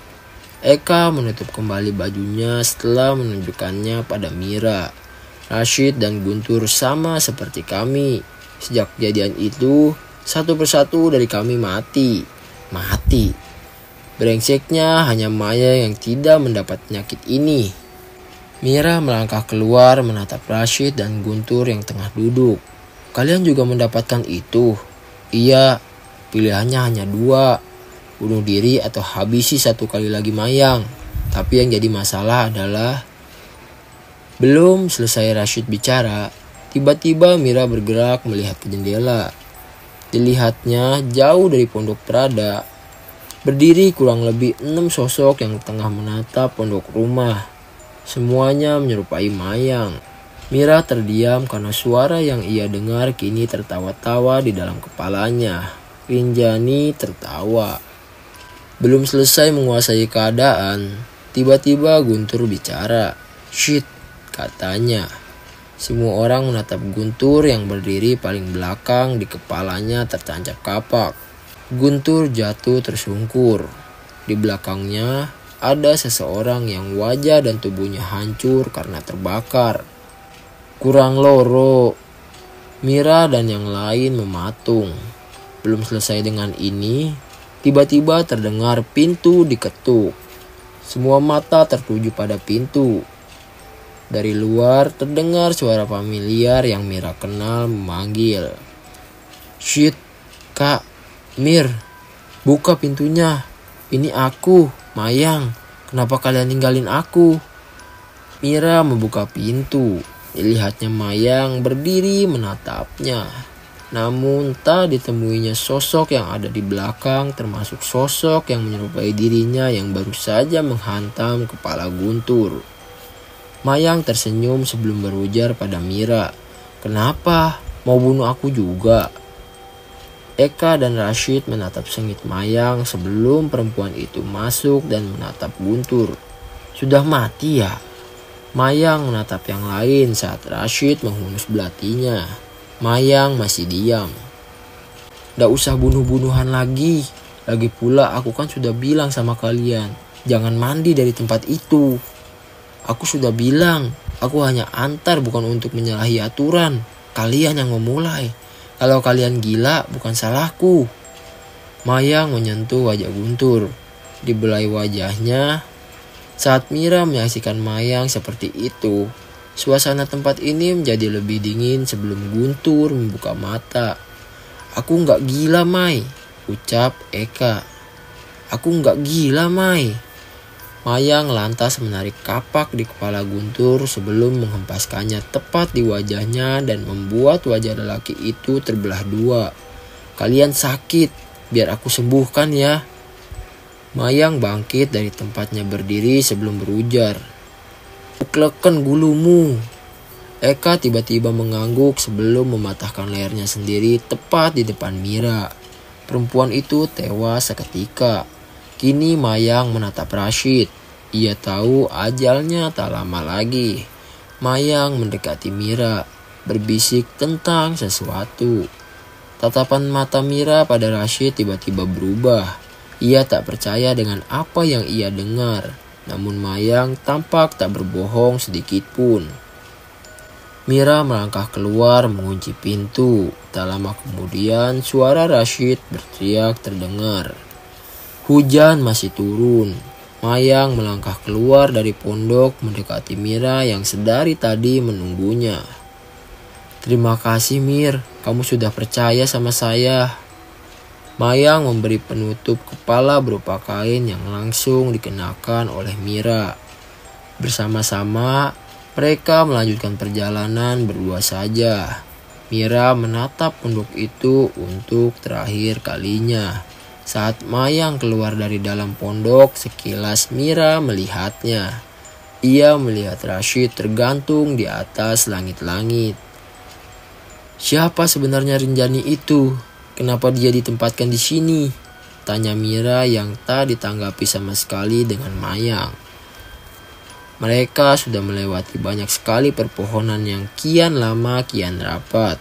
Eka menutup kembali bajunya setelah menunjukkannya pada Mira. "Rashid dan Guntur sama seperti kami. Sejak kejadian itu, satu persatu dari kami mati. Mati. Brengseknya hanya Maya yang tidak mendapat penyakit ini." Mira melangkah keluar menatap Rashid dan Guntur yang tengah duduk. "Kalian juga mendapatkan itu?" "Iya, pilihannya hanya dua. Bunuh diri atau habisi satu kali lagi Mayang. Tapi yang jadi masalah adalah..." Belum selesai Rashid bicara, tiba-tiba Mira bergerak melihat ke jendela. Dilihatnya jauh dari pondok berada, berdiri kurang lebih 6 sosok yang tengah menatap pondok rumah. Semuanya menyerupai Mayang. Mira terdiam karena suara yang ia dengar kini tertawa-tawa di dalam kepalanya. Rinjani tertawa. Belum selesai menguasai keadaan, tiba-tiba Guntur bicara. "Shit," katanya. Semua orang menatap Guntur yang berdiri paling belakang, di kepalanya tertancap kapak. Guntur jatuh tersungkur. Di belakangnya ada seseorang yang wajah dan tubuhnya hancur karena terbakar. "Kurang loro." Mira dan yang lain mematung. Belum selesai dengan ini, tiba-tiba terdengar pintu diketuk. Semua mata tertuju pada pintu. Dari luar terdengar suara familiar yang Mira kenal memanggil. "Shit, Kak, Mir, buka pintunya. Ini aku, Mayang. Kenapa kalian ninggalin aku?" Mira membuka pintu. Dilihatnya Mayang berdiri menatapnya. Namun tak ditemuinya sosok yang ada di belakang, termasuk sosok yang menyerupai dirinya yang baru saja menghantam kepala Guntur. Mayang tersenyum sebelum berujar pada Mira. "Kenapa? Mau bunuh aku juga?" Eka dan Rashid menatap sengit Mayang sebelum perempuan itu masuk dan menatap Guntur. Sudah mati ya? Mayang menatap yang lain saat Rashid menghunus belatinya. Mayang masih diam. Nggak usah bunuh-bunuhan lagi. Lagi pula aku kan sudah bilang sama kalian, jangan mandi dari tempat itu. Aku sudah bilang, aku hanya antar bukan untuk menyalahi aturan. Kalian yang memulai. Kalau kalian gila bukan salahku. Mayang menyentuh wajah Guntur. Dibelai wajahnya. Saat Mira menyaksikan Mayang seperti itu, suasana tempat ini menjadi lebih dingin sebelum Guntur membuka mata. Aku nggak gila, Mai, ucap Eka. Aku nggak gila, Mai. Mayang lantas menarik kapak di kepala Guntur sebelum menghempaskannya tepat di wajahnya dan membuat wajah lelaki itu terbelah dua. Kalian sakit, biar aku sembuhkan ya. Mayang bangkit dari tempatnya berdiri sebelum berujar. Ukleken gulumu. Eka tiba-tiba mengangguk sebelum mematahkan lehernya sendiri tepat di depan Mira. Perempuan itu tewas seketika. Kini Mayang menatap Rashid. Ia tahu ajalnya tak lama lagi. Mayang mendekati Mira, berbisik tentang sesuatu. Tatapan mata Mira pada Rashid tiba-tiba berubah. Ia tak percaya dengan apa yang ia dengar. Namun Mayang tampak tak berbohong sedikit pun. Mira melangkah keluar mengunci pintu. Tak lama kemudian suara Rashid berteriak terdengar. Hujan masih turun. Mayang melangkah keluar dari pondok mendekati Mira yang sedari tadi menunggunya. Terima kasih Mir, kamu sudah percaya sama saya. Mayang memberi penutup kepala berupa kain yang langsung dikenakan oleh Mira. Bersama-sama mereka melanjutkan perjalanan berdua saja. Mira menatap pondok itu untuk terakhir kalinya. Saat Mayang keluar dari dalam pondok, sekilas Mira melihatnya. Ia melihat Rashid tergantung di atas langit-langit. Siapa sebenarnya Rinjani itu? Kenapa dia ditempatkan di sini? Tanya Mira yang tak ditanggapi sama sekali dengan Mayang. Mereka sudah melewati banyak sekali perpohonan yang kian lama kian rapat.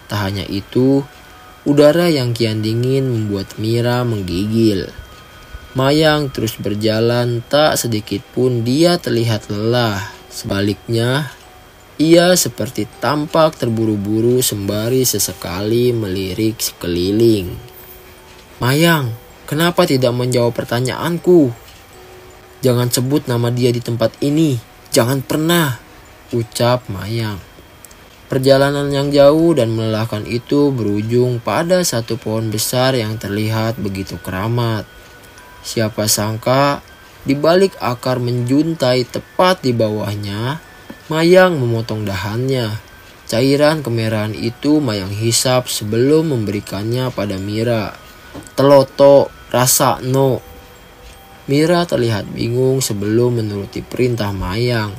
Tak hanya itu, udara yang kian dingin membuat Mira menggigil. Mayang terus berjalan, tak sedikit pun dia terlihat lelah. Sebaliknya, ia seperti tampak terburu-buru sembari sesekali melirik sekeliling. Mayang, kenapa tidak menjawab pertanyaanku? Jangan sebut nama dia di tempat ini. Jangan pernah, ucap Mayang. Perjalanan yang jauh dan melelahkan itu berujung pada satu pohon besar yang terlihat begitu keramat. Siapa sangka, di balik akar menjuntai tepat di bawahnya, Mayang memotong dahannya. Cairan kemerahan itu Mayang hisap sebelum memberikannya pada Mira. Teloto, rasa no. Mira terlihat bingung sebelum menuruti perintah Mayang.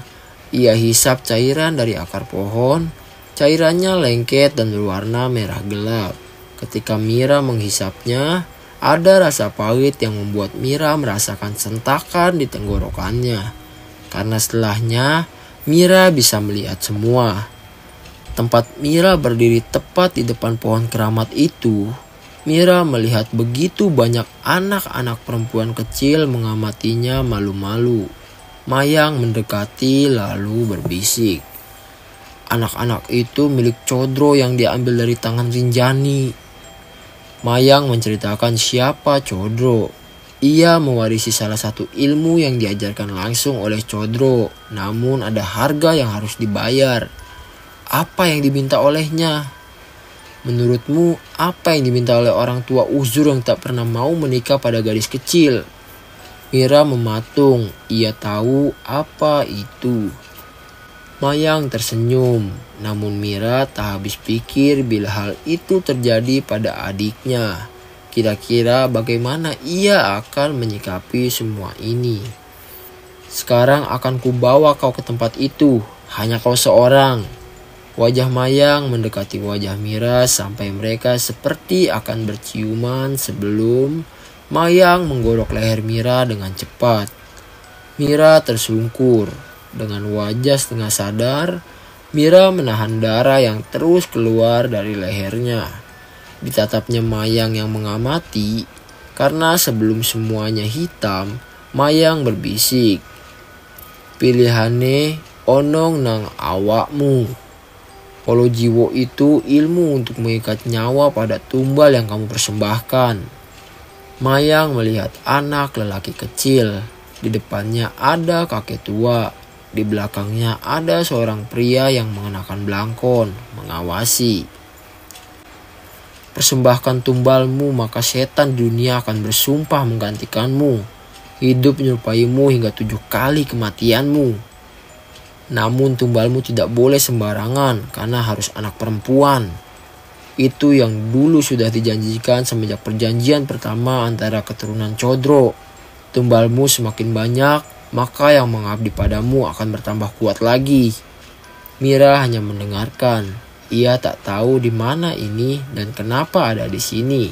Ia hisap cairan dari akar pohon. Cairannya lengket dan berwarna merah gelap. Ketika Mira menghisapnya, ada rasa pahit yang membuat Mira merasakan sentakan di tenggorokannya. Karena setelahnya, Mira bisa melihat semua. Tempat Mira berdiri tepat di depan pohon keramat itu, Mira melihat begitu banyak anak-anak perempuan kecil mengamatinya malu-malu. Mayang mendekati lalu berbisik. Anak-anak itu milik Codro yang diambil dari tangan Rinjani. Mayang menceritakan siapa Codro. Ia mewarisi salah satu ilmu yang diajarkan langsung oleh Codro. Namun ada harga yang harus dibayar. Apa yang diminta olehnya? Menurutmu, apa yang diminta oleh orang tua uzur yang tak pernah mau menikah pada gadis kecil? Mira mematung. Ia tahu apa itu. Mayang tersenyum, namun Mira tak habis pikir bila hal itu terjadi pada adiknya. Kira-kira bagaimana ia akan menyikapi semua ini. Sekarang akan kubawa kau ke tempat itu, hanya kau seorang. Wajah Mayang mendekati wajah Mira sampai mereka seperti akan berciuman sebelum Mayang menggorok leher Mira dengan cepat. Mira tersungkur. Dengan wajah setengah sadar, Mira menahan darah yang terus keluar dari lehernya. Ditatapnya Mayang yang mengamati, karena sebelum semuanya hitam, Mayang berbisik, "Pilihane onong nang awakmu. Kalau jiwo itu ilmu untuk mengikat nyawa pada tumbal yang kamu persembahkan." Mayang melihat anak lelaki kecil. Di depannya ada kakek tua. Di belakangnya ada seorang pria yang mengenakan belangkon, mengawasi. "Persembahkan tumbalmu, maka setan dunia akan bersumpah menggantikanmu. Hidup menyerupaimu hingga 7 kali kematianmu. Namun tumbalmu tidak boleh sembarangan karena harus anak perempuan. Itu yang dulu sudah dijanjikan semenjak perjanjian pertama antara keturunan Codro. Tumbalmu semakin banyak, maka yang mengabdi padamu akan bertambah kuat lagi." Mira hanya mendengarkan. Ia tak tahu di mana ini dan kenapa ada di sini.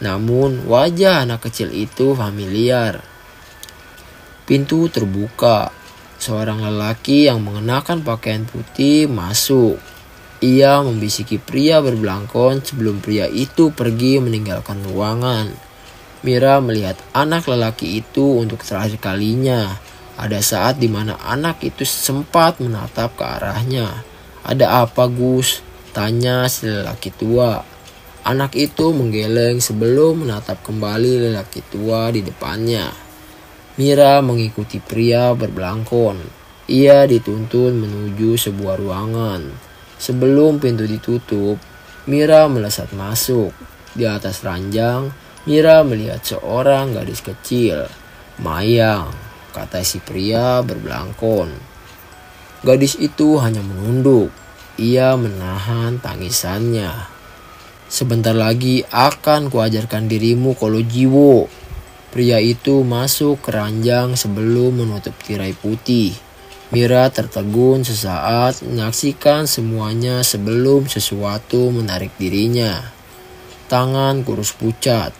Namun wajah anak kecil itu familiar. Pintu terbuka. Seorang lelaki yang mengenakan pakaian putih masuk. Ia membisiki pria berbelangkon sebelum pria itu pergi meninggalkan ruangan. Mira melihat anak lelaki itu untuk terakhir kalinya. Ada saat di mana anak itu sempat menatap ke arahnya. "Ada apa, Gus?" tanya si lelaki tua. Anak itu menggeleng sebelum menatap kembali lelaki tua di depannya. Mira mengikuti pria berbelangkon. Ia dituntun menuju sebuah ruangan. Sebelum pintu ditutup, Mira melesat masuk. Di atas ranjang, Mira melihat seorang gadis kecil. "Mayang," kata si pria berbelangkon. Gadis itu hanya menunduk. Ia menahan tangisannya. "Sebentar lagi akan kuajarkan dirimu kalau jiwo." Pria itu masuk ke ranjang sebelum menutup tirai putih. Mira tertegun sesaat menyaksikan semuanya sebelum sesuatu menarik dirinya. Tangan kurus pucat.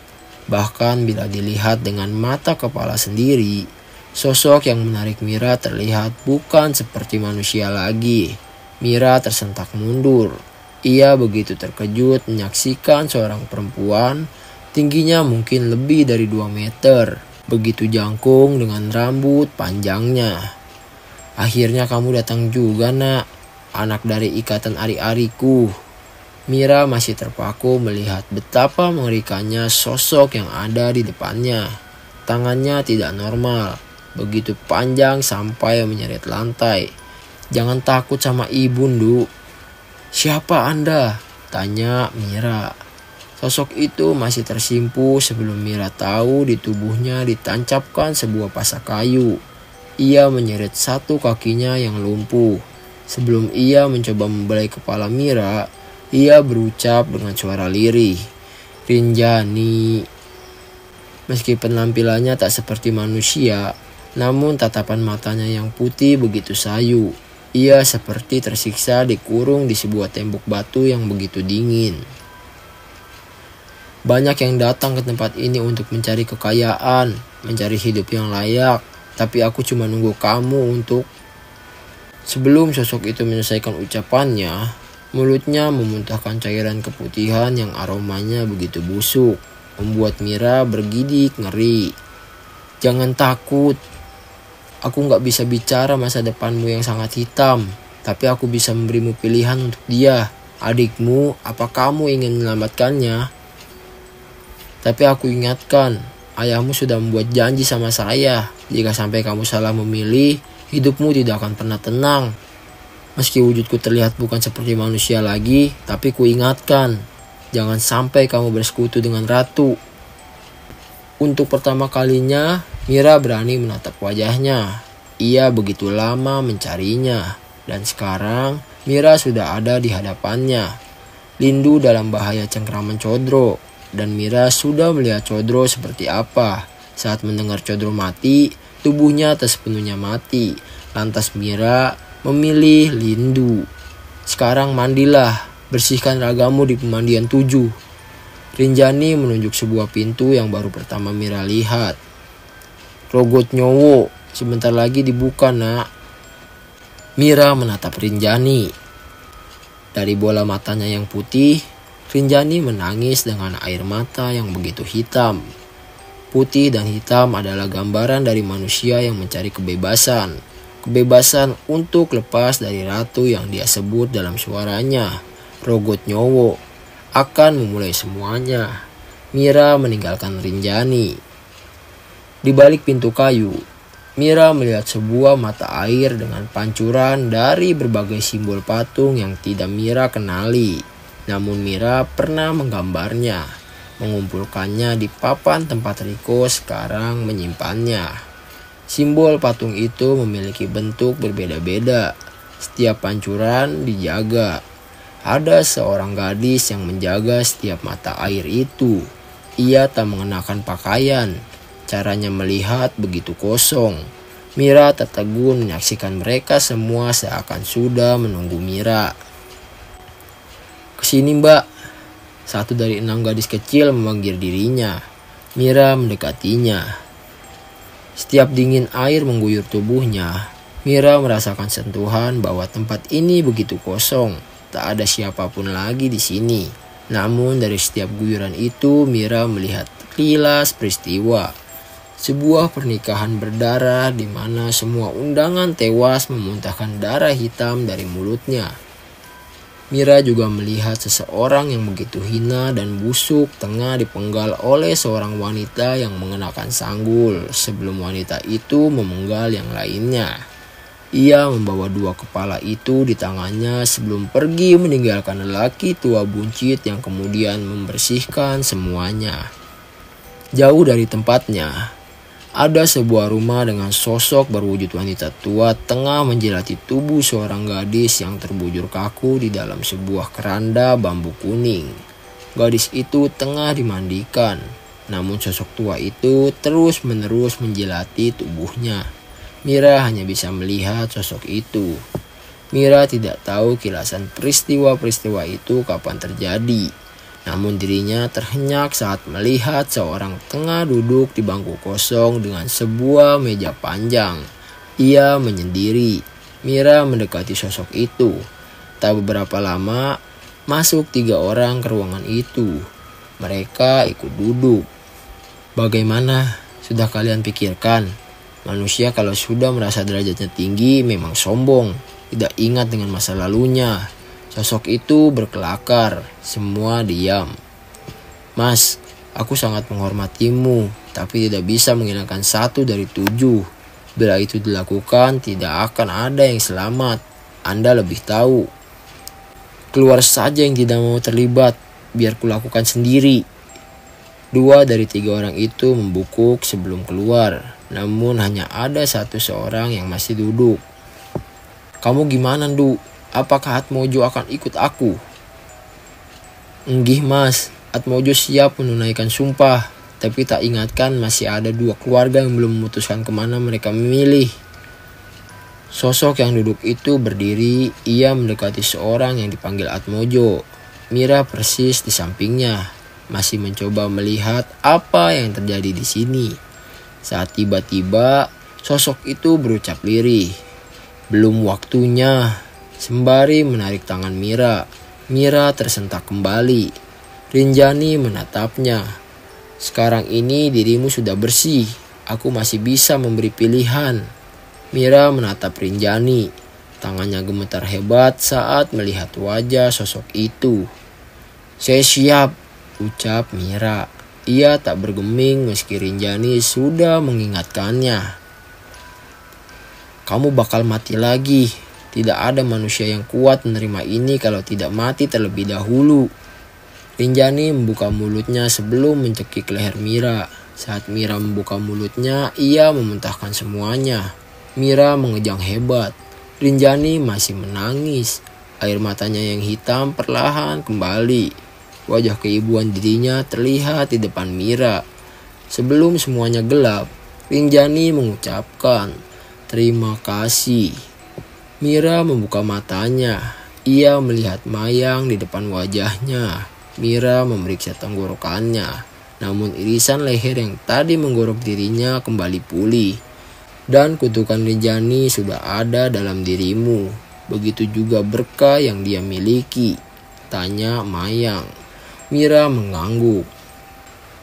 Bahkan bila dilihat dengan mata kepala sendiri, sosok yang menarik Mira terlihat bukan seperti manusia lagi. Mira tersentak mundur. Ia begitu terkejut menyaksikan seorang perempuan. Tingginya mungkin lebih dari 2 meter. Begitu jangkung dengan rambut panjangnya. "Akhirnya kamu datang juga, nak. Anak dari ikatan ari-ariku." Mira masih terpaku melihat betapa mengerikannya sosok yang ada di depannya. Tangannya tidak normal. Begitu panjang sampai menyeret lantai. "Jangan takut sama ibu, Nduk." "Siapa Anda?" tanya Mira. Sosok itu masih tersimpu sebelum Mira tahu di tubuhnya ditancapkan sebuah pasak kayu. Ia menyeret satu kakinya yang lumpuh. Sebelum ia mencoba membelai kepala Mira, ia berucap dengan suara lirih, "Rinjani." Meski penampilannya tak seperti manusia, namun tatapan matanya yang putih begitu sayu. Ia seperti tersiksa dikurung di sebuah tembok batu yang begitu dingin. "Banyak yang datang ke tempat ini untuk mencari kekayaan, mencari hidup yang layak. Tapi aku cuma nunggu kamu untuk..." Sebelum sosok itu menyelesaikan ucapannya, mulutnya memuntahkan cairan keputihan yang aromanya begitu busuk, membuat Mira bergidik ngeri. "Jangan takut. Aku gak bisa bicara masa depanmu yang sangat hitam. Tapi aku bisa memberimu pilihan untuk dia. Adikmu, apa kamu ingin menyelamatkannya? Tapi aku ingatkan, ayahmu sudah membuat janji sama saya. Jika sampai kamu salah memilih, hidupmu tidak akan pernah tenang. Meski wujudku terlihat bukan seperti manusia lagi, tapi kuingatkan, jangan sampai kamu bersekutu dengan ratu." Untuk pertama kalinya, Mira berani menatap wajahnya. Ia begitu lama mencarinya, dan sekarang Mira sudah ada di hadapannya. Lindu dalam bahaya cengkraman Codro. Dan Mira sudah melihat Codro seperti apa. Saat mendengar Codro mati, tubuhnya tak sepenuhnya mati. Lantas Mira memilih Lindu. Sekarang mandilah, bersihkan ragamu di pemandian 7. Rinjani menunjuk sebuah pintu yang baru pertama Mira lihat. Rogot nyowo, sebentar lagi dibuka nak. Mira menatap Rinjani. Dari bola matanya yang putih, Rinjani menangis dengan air mata yang begitu hitam. Putih dan hitam adalah gambaran dari manusia yang mencari kebebasan. Kebebasan untuk lepas dari ratu yang dia sebut dalam suaranya, Rogot nyowo, akan memulai semuanya. Mira meninggalkan Rinjani. Di balik pintu kayu, Mira melihat sebuah mata air dengan pancuran dari berbagai simbol patung yang tidak Mira kenali. Namun Mira pernah menggambarnya, mengumpulkannya di papan tempat Riko sekarang menyimpannya. Simbol patung itu memiliki bentuk berbeda-beda. Setiap pancuran dijaga. Ada seorang gadis yang menjaga setiap mata air itu. Ia tak mengenakan pakaian. Caranya melihat begitu kosong. Mira tertegun menyaksikan mereka semua seakan sudah menunggu Mira. "Kesini mbak," satu dari 6 gadis kecil memanggil dirinya. Mira mendekatinya. Setiap dingin air mengguyur tubuhnya, Mira merasakan sentuhan bahwa tempat ini begitu kosong. Tak ada siapapun lagi di sini. Namun dari setiap guyuran itu, Mira melihat kilas peristiwa. Sebuah pernikahan berdarah di mana semua undangan tewas memuntahkan darah hitam dari mulutnya. Mira juga melihat seseorang yang begitu hina dan busuk tengah dipenggal oleh seorang wanita yang mengenakan sanggul sebelum wanita itu memenggal yang lainnya. Ia membawa 2 kepala itu di tangannya sebelum pergi meninggalkan lelaki tua buncit yang kemudian membersihkan semuanya. Jauh dari tempatnya, ada sebuah rumah dengan sosok berwujud wanita tua tengah menjilati tubuh seorang gadis yang terbujur kaku di dalam sebuah keranda bambu kuning. Gadis itu tengah dimandikan, namun sosok tua itu terus-menerus menjilati tubuhnya. Mira hanya bisa melihat sosok itu. Mira tidak tahu kilasan peristiwa-peristiwa itu kapan terjadi. Namun dirinya terhenyak saat melihat seorang tengah duduk di bangku kosong dengan sebuah meja panjang. Ia menyendiri. Mira mendekati sosok itu. Tak beberapa lama, masuk 3 orang ke ruangan itu. Mereka ikut duduk. "Bagaimana? Sudah kalian pikirkan? Manusia kalau sudah merasa derajatnya tinggi memang sombong. Tidak ingat dengan masa lalunya." Sosok itu berkelakar. Semua diam. "Mas, aku sangat menghormatimu, tapi tidak bisa menghilangkan 1 dari 7. Bila itu dilakukan, tidak akan ada yang selamat. Anda lebih tahu. Keluar saja yang tidak mau terlibat, biar kulakukan sendiri." 2 dari 3 orang itu membungkuk sebelum keluar, namun hanya ada seorang yang masih duduk. "Kamu gimana, Du? Apakah Atmojo akan ikut aku?" "Enggih mas, Atmojo siap menunaikan sumpah. Tapi tak ingatkan masih ada 2 keluarga yang belum memutuskan kemana mereka memilih." Sosok yang duduk itu berdiri. Ia mendekati seorang yang dipanggil Atmojo. Mira persis di sampingnya, masih mencoba melihat apa yang terjadi di sini. Saat tiba-tiba sosok itu berucap lirih, "Belum waktunya," sembari menarik tangan Mira. Mira tersentak kembali. Rinjani menatapnya. "Sekarang ini dirimu sudah bersih. Aku masih bisa memberi pilihan." Mira menatap Rinjani. Tangannya gemetar hebat saat melihat wajah sosok itu. "Saya siap," ucap Mira. Ia tak bergeming meski Rinjani sudah mengingatkannya. "Kamu bakal mati lagi. Tidak ada manusia yang kuat menerima ini kalau tidak mati terlebih dahulu." Rinjani membuka mulutnya sebelum mencekik leher Mira. Saat Mira membuka mulutnya, ia memuntahkan semuanya. Mira mengejang hebat. Rinjani masih menangis. Air matanya yang hitam perlahan kembali. Wajah keibuan dirinya terlihat di depan Mira. Sebelum semuanya gelap, Rinjani mengucapkan, "Terima kasih." Mira membuka matanya. Ia melihat Mayang di depan wajahnya. Mira memeriksa tenggorokannya. Namun irisan leher yang tadi menggorok dirinya kembali pulih. Dan kutukan Rinjani sudah ada dalam dirimu. Begitu juga berkah yang dia miliki, tanya Mayang. Mira mengangguk.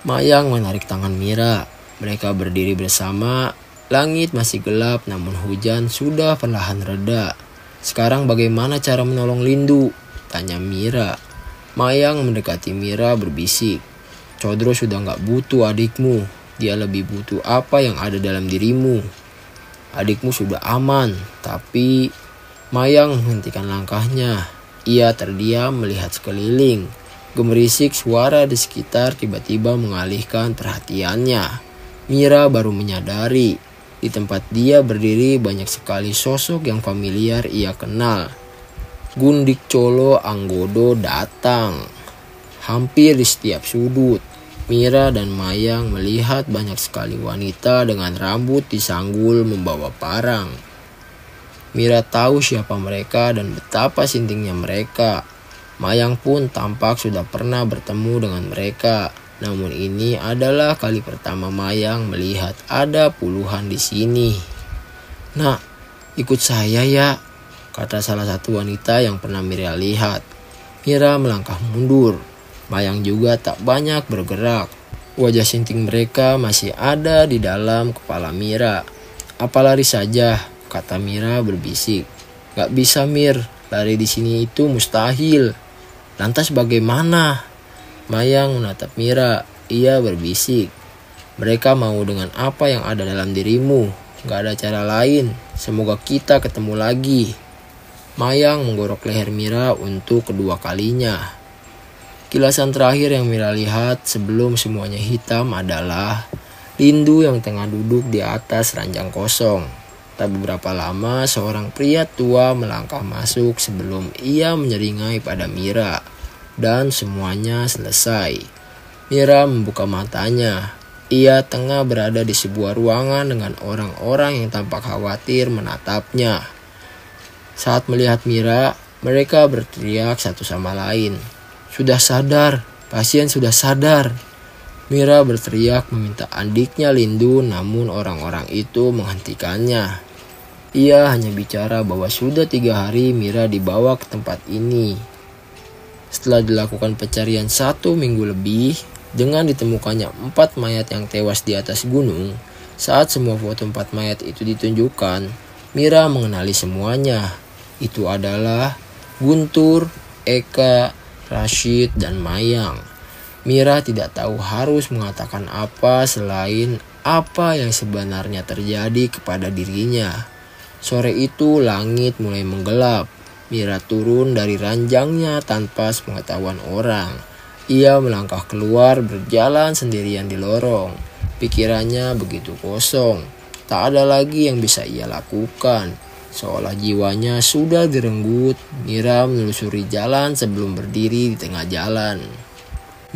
Mayang menarik tangan Mira. Mereka berdiri bersama. Langit masih gelap namun hujan sudah perlahan reda. Sekarang bagaimana cara menolong Lindu? Tanya Mira. Mayang mendekati Mira berbisik. Codro sudah gak butuh adikmu. Dia lebih butuh apa yang ada dalam dirimu. Adikmu sudah aman. Tapi Mayang menghentikan langkahnya. Ia terdiam melihat sekeliling. Gemerisik suara di sekitar tiba-tiba mengalihkan perhatiannya. Mira baru menyadari, di tempat dia berdiri banyak sekali sosok yang familiar ia kenal. Gundik Colo Anggodo datang. Hampir di setiap sudut, Mira dan Mayang melihat banyak sekali wanita dengan rambut disanggul membawa parang. Mira tahu siapa mereka dan betapa sintingnya mereka. Mayang pun tampak sudah pernah bertemu dengan mereka. Namun ini adalah kali pertama Mayang melihat ada puluhan di sini. "Nak, ikut saya ya," kata salah satu wanita yang pernah Mira lihat. Mira melangkah mundur. Mayang juga tak banyak bergerak. Wajah sinting mereka masih ada di dalam kepala Mira. "Apa lari saja?" kata Mira berbisik. "Gak bisa Mir, lari di sini itu mustahil." "Lantas bagaimana?" Mayang menatap Mira. Ia berbisik. "Mereka mau dengan apa yang ada dalam dirimu. Gak ada cara lain. Semoga kita ketemu lagi." Mayang menggorok leher Mira untuk kedua kalinya. Kilasan terakhir yang Mira lihat sebelum semuanya hitam adalah Lindu yang tengah duduk di atas ranjang kosong. Tak beberapa lama seorang pria tua melangkah masuk sebelum ia menyeringai pada Mira. Dan semuanya selesai. Mira membuka matanya. Ia tengah berada di sebuah ruangan dengan orang-orang yang tampak khawatir menatapnya. Saat melihat Mira, mereka berteriak satu sama lain. "Sudah sadar, pasien sudah sadar." Mira berteriak meminta adiknya Lindu, namun orang-orang itu menghentikannya. Ia hanya bicara bahwa sudah 3 hari Mira dibawa ke tempat ini. Setelah dilakukan pencarian 1 minggu lebih, dengan ditemukannya 4 mayat yang tewas di atas gunung, saat semua foto 4 mayat itu ditunjukkan, Mira mengenali semuanya. Itu adalah Guntur, Eka, Rashid, dan Mayang. Mira tidak tahu harus mengatakan apa selain apa yang sebenarnya terjadi kepada dirinya. Sore itu langit mulai menggelap. Mira turun dari ranjangnya tanpa sepengetahuan orang. Ia melangkah keluar berjalan sendirian di lorong. Pikirannya begitu kosong. Tak ada lagi yang bisa ia lakukan. Seolah jiwanya sudah direnggut, Mira menelusuri jalan sebelum berdiri di tengah jalan.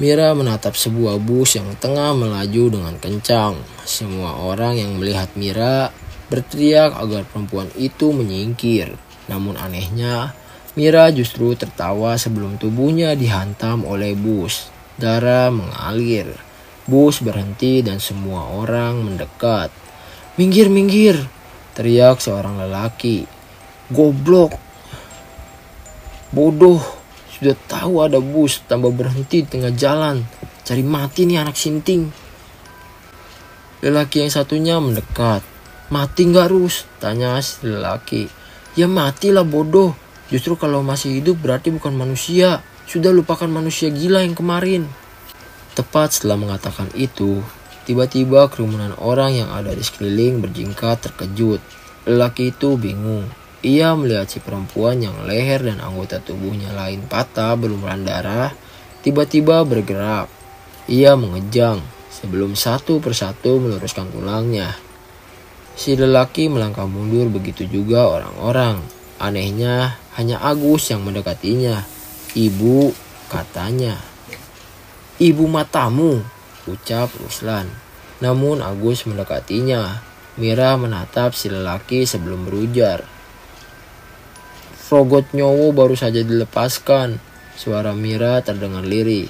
Mira menatap sebuah bus yang tengah melaju dengan kencang. Semua orang yang melihat Mira berteriak agar perempuan itu menyingkir. Namun anehnya, Mira justru tertawa sebelum tubuhnya dihantam oleh bus. Darah mengalir. Bus berhenti dan semua orang mendekat. "Minggir, minggir!" teriak seorang lelaki. "Goblok! Bodoh! Sudah tahu ada bus, tambah berhenti di tengah jalan. Cari mati nih anak sinting." Lelaki yang satunya mendekat. "Mati gak Rus?" tanya si lelaki. "Ya matilah bodoh. Justru kalau masih hidup berarti bukan manusia. Sudah lupakan manusia gila yang kemarin." Tepat setelah mengatakan itu, tiba-tiba kerumunan orang yang ada di sekeliling berjingkat terkejut. Lelaki itu bingung. Ia melihat si perempuan yang leher dan anggota tubuhnya lain patah berlumuran darah, tiba-tiba bergerak. Ia mengejang sebelum satu persatu meluruskan tulangnya. Si lelaki melangkah mundur, begitu juga orang-orang. Anehnya, hanya Agus yang mendekatinya. "Ibu," katanya. "Ibu matamu," ucap Ruslan. Namun Agus mendekatinya. Mira menatap si lelaki sebelum berujar. Rogot nyowo baru saja dilepaskan. Suara Mira terdengar lirih.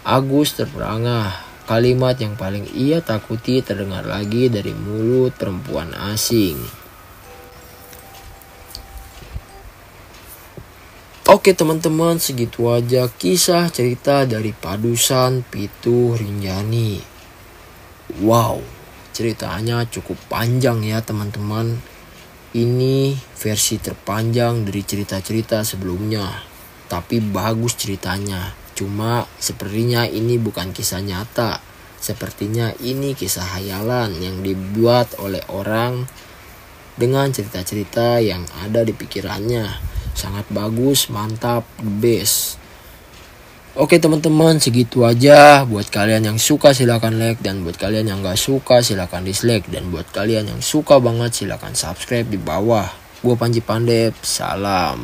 Agus terperangah. Kalimat yang paling ia takuti terdengar lagi dari mulut perempuan asing. Oke teman-teman, segitu aja kisah cerita dari Padusan Pitu Rinjani. Wow, ceritanya cukup panjang ya teman-teman. Ini versi terpanjang dari cerita-cerita sebelumnya. Tapi bagus ceritanya. Cuma sepertinya ini bukan kisah nyata. Sepertinya ini kisah hayalan yang dibuat oleh orang dengan cerita-cerita yang ada di pikirannya. Sangat bagus, mantap, the best. Oke teman-teman, segitu aja. Buat kalian yang suka silahkan like, dan buat kalian yang gak suka silahkan dislike, dan buat kalian yang suka banget silahkan subscribe di bawah. Gue Panji Pandep, salam.